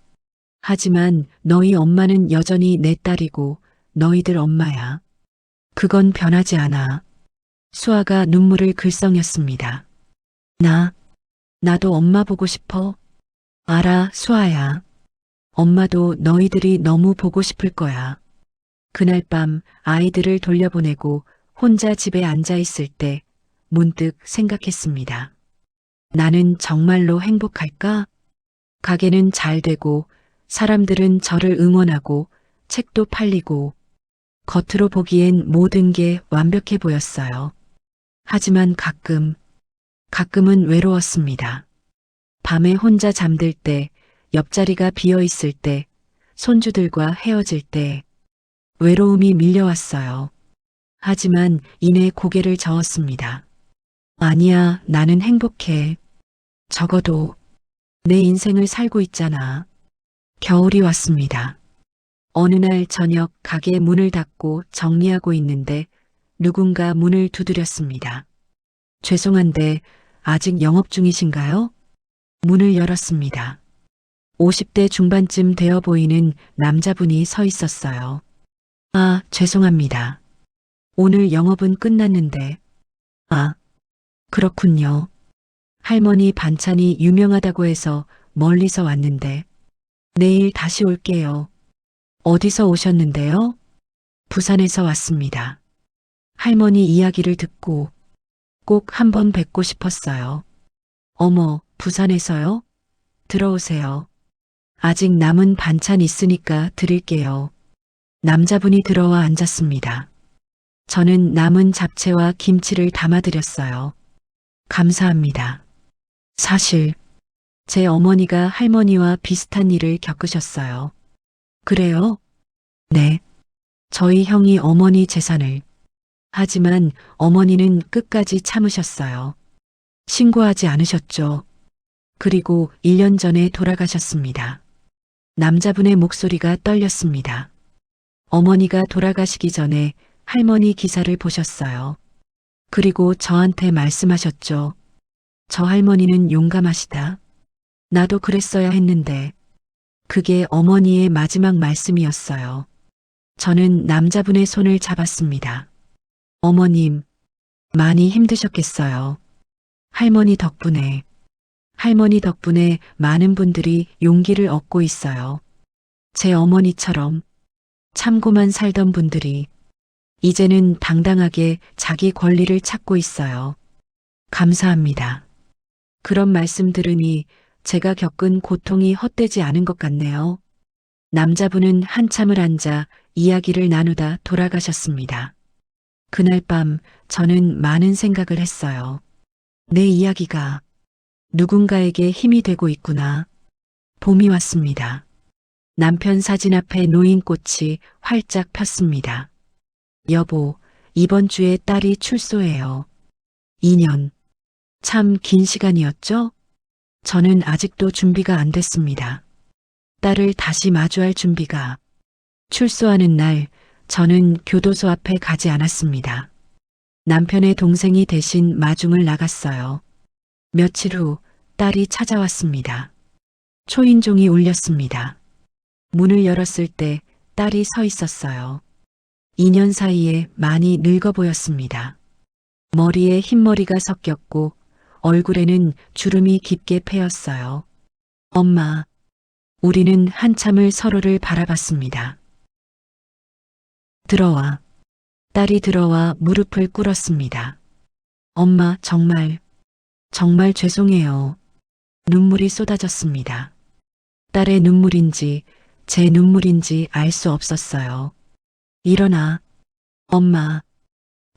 하지만 너희 엄마는 여전히 내 딸이고 너희들 엄마야. 그건 변하지 않아. 수아가 눈물을 글썽였습니다. 나도 엄마 보고 싶어. 알아, 수아야. 엄마도 너희들이 너무 보고 싶을 거야. 그날 밤 아이들을 돌려보내고 혼자 집에 앉아 있을 때 문득 생각했습니다. 나는 정말로 행복할까? 가게는 잘 되고 사람들은 저를 응원하고 책도 팔리고 겉으로 보기엔 모든 게 완벽해 보였어요. 하지만 가끔은 외로웠습니다. 밤에 혼자 잠들 때, 옆자리가 비어 있을 때, 손주들과 헤어질 때, 외로움이 밀려왔어요. 하지만 이내 고개를 저었습니다. 아니야, 나는 행복해. 적어도 내 인생을 살고 있잖아. 겨울이 왔습니다. 어느 날 저녁 가게 문을 닫고 정리하고 있는데 누군가 문을 두드렸습니다. 죄송한데 아직 영업 중이신가요? 문을 열었습니다. 50대 중반쯤 되어 보이는 남자분이 서 있었어요. 아, 죄송합니다. 오늘 영업은 끝났는데. 아, 그렇군요. 할머니 반찬이 유명하다고 해서 멀리서 왔는데. 내일 다시 올게요. 어디서 오셨는데요? 부산에서 왔습니다. 할머니 이야기를 듣고 꼭 한번 뵙고 싶었어요. 어머, 부산에서요? 들어오세요. 아직 남은 반찬 있으니까 드릴게요. 남자분이 들어와 앉았습니다. 저는 남은 잡채와 김치를 담아드렸어요. 감사합니다. 사실 제 어머니가 할머니와 비슷한 일을 겪으셨어요. 그래요? 네. 저희 형이 어머니 재산을. 하지만 어머니는 끝까지 참으셨어요. 신고하지 않으셨죠. 그리고 1년 전에 돌아가셨습니다. 남자분의 목소리가 떨렸습니다. 어머니가 돌아가시기 전에 할머니 기사를 보셨어요. 그리고 저한테 말씀하셨죠. 저 할머니는 용감하시다. 나도 그랬어야 했는데. 그게 어머니의 마지막 말씀이었어요. 저는 남자분의 손을 잡았습니다. 어머님, 많이 힘드셨겠어요. 할머니 덕분에 많은 분들이 용기를 얻고 있어요. 제 어머니처럼 참고만 살던 분들이 이제는 당당하게 자기 권리를 찾고 있어요. 감사합니다. 그런 말씀 들으니 제가 겪은 고통이 헛되지 않은 것 같네요. 남자분은 한참을 앉아 이야기를 나누다 돌아가셨습니다. 그날 밤 저는 많은 생각을 했어요. 내 이야기가 누군가에게 힘이 되고 있구나. 봄이 왔습니다. 남편 사진 앞에 놓인 꽃이 활짝 폈습니다. 여보, 이번 주에 딸이 출소해요. 2년. 참 긴 시간이었죠? 저는 아직도 준비가 안 됐습니다. 딸을 다시 마주할 준비가. 출소하는 날, 저는 교도소 앞에 가지 않았습니다. 남편의 동생이 대신 마중을 나갔어요. 며칠 후 딸이 찾아왔습니다. 초인종이 울렸습니다. 문을 열었을 때 딸이 서 있었어요. 2년 사이에 많이 늙어 보였습니다. 머리에 흰머리가 섞였고 얼굴에는 주름이 깊게 패였어요. 엄마, 우리는 한참을 서로를 바라봤습니다. 들어와. 딸이 들어와 무릎을 꿇었습니다. 엄마, 정말 죄송해요. 눈물이 쏟아졌습니다. 딸의 눈물인지 제 눈물인지 알 수 없었어요. 일어나. 엄마,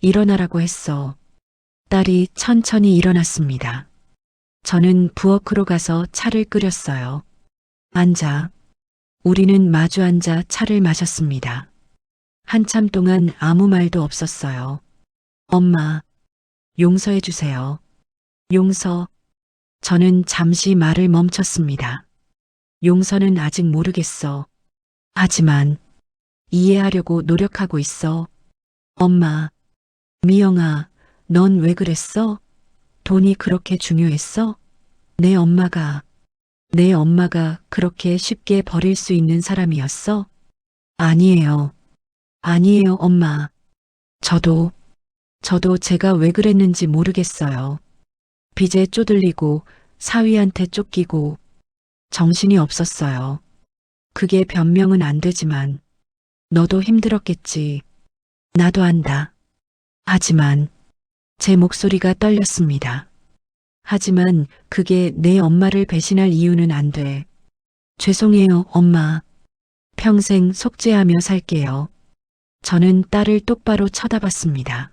일어나라고 했어. 딸이 천천히 일어났습니다. 저는 부엌으로 가서 차를 끓였어요. 앉아. 우리는 마주 앉아 차를 마셨습니다. 한참 동안 아무 말도 없었어요. 엄마, 용서해 주세요. 용서. 저는 잠시 말을 멈췄습니다. 용서는 아직 모르겠어. 하지만 이해하려고 노력하고 있어. 엄마, 미영아, 넌 왜 그랬어? 돈이 그렇게 중요했어? 내 엄마가 그렇게 쉽게 버릴 수 있는 사람이었어? 아니에요. 아니에요, 엄마. 저도 제가 왜 그랬는지 모르겠어요. 빚에 쪼들리고 사위한테 쫓기고 정신이 없었어요. 그게 변명은 안 되지만 너도 힘들었겠지. 나도 안다. 하지만 제 목소리가 떨렸습니다. 하지만 그게 내 엄마를 배신할 이유는 안 돼. 죄송해요, 엄마. 평생 속죄하며 살게요. 저는 딸을 똑바로 쳐다봤습니다.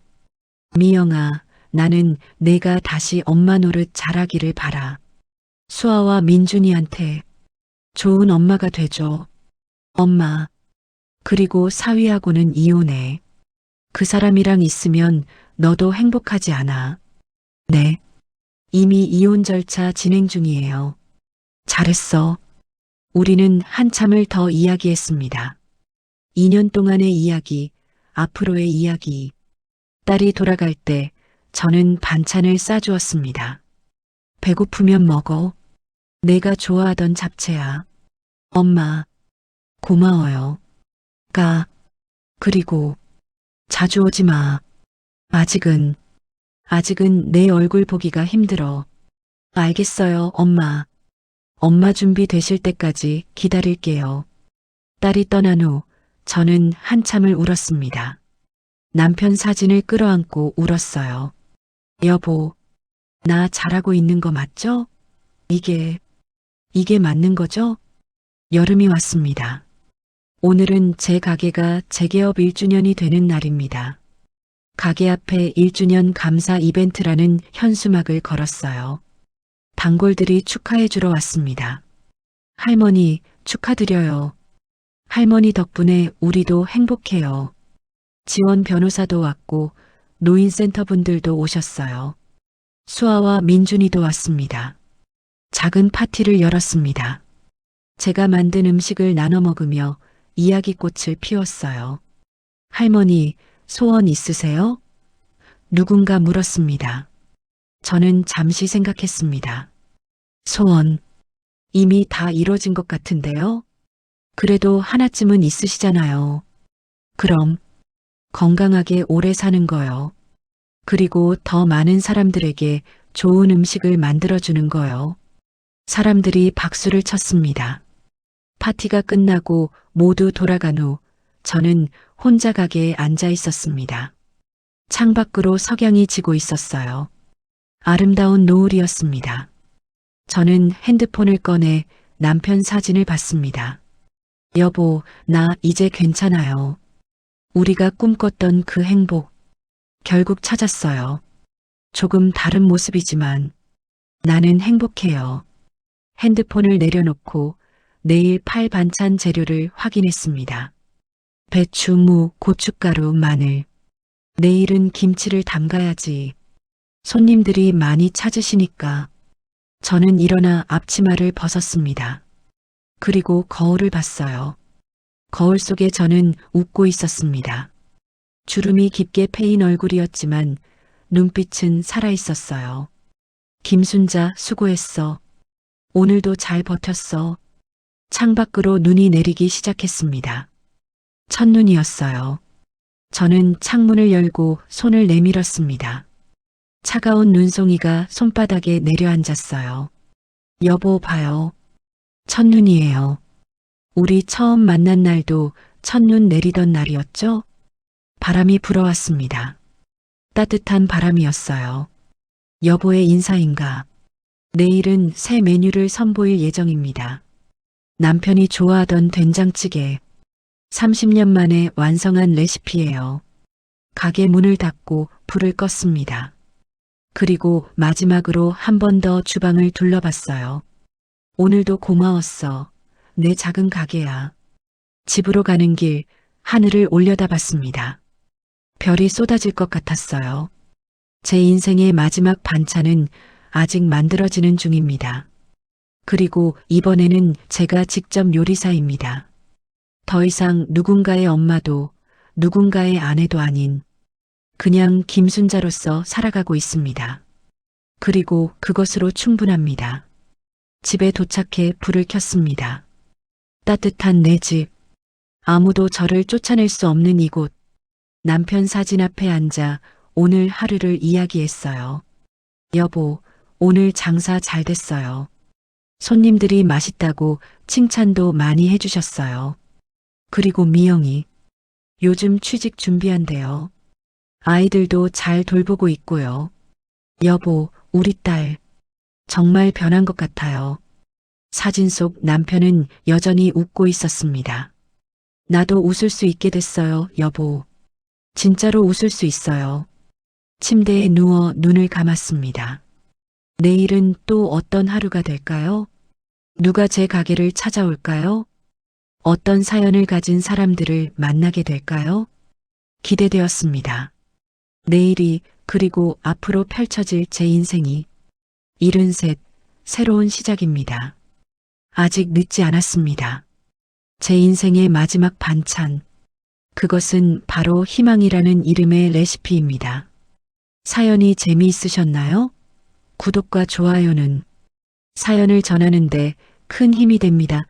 미영아, 나는 내가 다시 엄마 노릇 잘하기를 바라. 수아와 민준이한테 좋은 엄마가 되줘. 엄마. 그리고 사위하고는 이혼해. 그 사람이랑 있으면 너도 행복하지 않아. 네. 이미 이혼 절차 진행 중이에요. 잘했어. 우리는 한참을 더 이야기했습니다. 2년 동안의 이야기, 앞으로의 이야기. 딸이 돌아갈 때 저는 반찬을 싸주었습니다. 배고프면 먹어. 내가 좋아하던 잡채야. 엄마, 고마워요. 그리고 자주 오지 마. 아직은 내 얼굴 보기가 힘들어. 알겠어요, 엄마. 엄마 준비 되실 때까지 기다릴게요. 딸이 떠난 후 저는 한참을 울었습니다. 남편 사진을 끌어안고 울었어요. 여보, 나 잘하고 있는 거 맞죠? 이게 맞는 거죠? 여름이 왔습니다. 오늘은 제 가게가 재개업 1주년이 되는 날입니다. 가게 앞에 1주년 감사 이벤트라는 현수막을 걸었어요. 단골들이 축하해 주러 왔습니다. 할머니, 축하드려요. 할머니 덕분에 우리도 행복해요. 지원 변호사도 왔고 노인센터 분들도 오셨어요. 수아와 민준이도 왔습니다. 작은 파티를 열었습니다. 제가 만든 음식을 나눠 먹으며 이야기꽃을 피웠어요. 할머니, 소원 있으세요? 누군가 물었습니다. 저는 잠시 생각했습니다. 소원, 이미 다 이뤄진 것 같은데요? 그래도 하나쯤은 있으시잖아요. 그럼, 건강하게 오래 사는 거요. 그리고 더 많은 사람들에게 좋은 음식을 만들어주는 거요. 사람들이 박수를 쳤습니다. 파티가 끝나고 모두 돌아간 후 저는 혼자 가게에 앉아 있었습니다. 창밖으로 석양이 지고 있었어요. 아름다운 노을이었습니다. 저는 핸드폰을 꺼내 남편 사진을 봤습니다. 여보, 나 이제 괜찮아요. 우리가 꿈꿨던 그 행복, 결국 찾았어요. 조금 다른 모습이지만 나는 행복해요. 핸드폰을 내려놓고 내일 팔 반찬 재료를 확인했습니다. 배추, 무, 고춧가루, 마늘. 내일은 김치를 담가야지. 손님들이 많이 찾으시니까. 저는 일어나 앞치마를 벗었습니다. 그리고 거울을 봤어요. 거울 속에 저는 웃고 있었습니다. 주름이 깊게 패인 얼굴이었지만 눈빛은 살아있었어요. 김순자, 수고했어. 오늘도 잘 버텼어. 창밖으로 눈이 내리기 시작했습니다. 첫눈이었어요. 저는 창문을 열고 손을 내밀었습니다. 차가운 눈송이가 손바닥에 내려앉았어요. 여보, 봐요. 첫눈이에요. 우리 처음 만난 날도 첫눈 내리던 날이었죠? 바람이 불어왔습니다. 따뜻한 바람이었어요. 여보의 인사인가? 내일은 새 메뉴를 선보일 예정입니다. 남편이 좋아하던 된장찌개. 30년 만에 완성한 레시피예요. 가게 문을 닫고 불을 껐습니다. 그리고 마지막으로 한 번 더 주방을 둘러봤어요. 오늘도 고마웠어. 내 작은 가게야. 집으로 가는 길 하늘을 올려다봤습니다. 별이 쏟아질 것 같았어요. 제 인생의 마지막 반찬은 아직 만들어지는 중입니다. 그리고 이번에는 제가 직접 요리사입니다. 더 이상 누군가의 엄마도 누군가의 아내도 아닌 그냥 김순자로서 살아가고 있습니다. 그리고 그것으로 충분합니다. 집에 도착해 불을 켰습니다. 따뜻한 내 집, 아무도 저를 쫓아낼 수 없는 이곳, 남편 사진 앞에 앉아 오늘 하루를 이야기했어요. 여보, 오늘 장사 잘 됐어요. 손님들이 맛있다고 칭찬도 많이 해주셨어요. 그리고 미영이 요즘 취직 준비한대요. 아이들도 잘 돌보고 있고요. 여보, 우리 딸 정말 변한 것 같아요. 사진 속 남편은 여전히 웃고 있었습니다. 나도 웃을 수 있게 됐어요, 여보. 진짜로 웃을 수 있어요. 침대에 누워 눈을 감았습니다. 내일은 또 어떤 하루가 될까요? 누가 제 가게를 찾아올까요? 어떤 사연을 가진 사람들을 만나게 될까요? 기대되었습니다. 내일이 그리고 앞으로 펼쳐질 제 인생이 73, 새로운 시작입니다. 아직 늦지 않았습니다. 제 인생의 마지막 반찬. 그것은 바로 희망이라는 이름의 레시피입니다. 사연이 재미있으셨나요? 구독과 좋아요는 사연을 전하는데 큰 힘이 됩니다.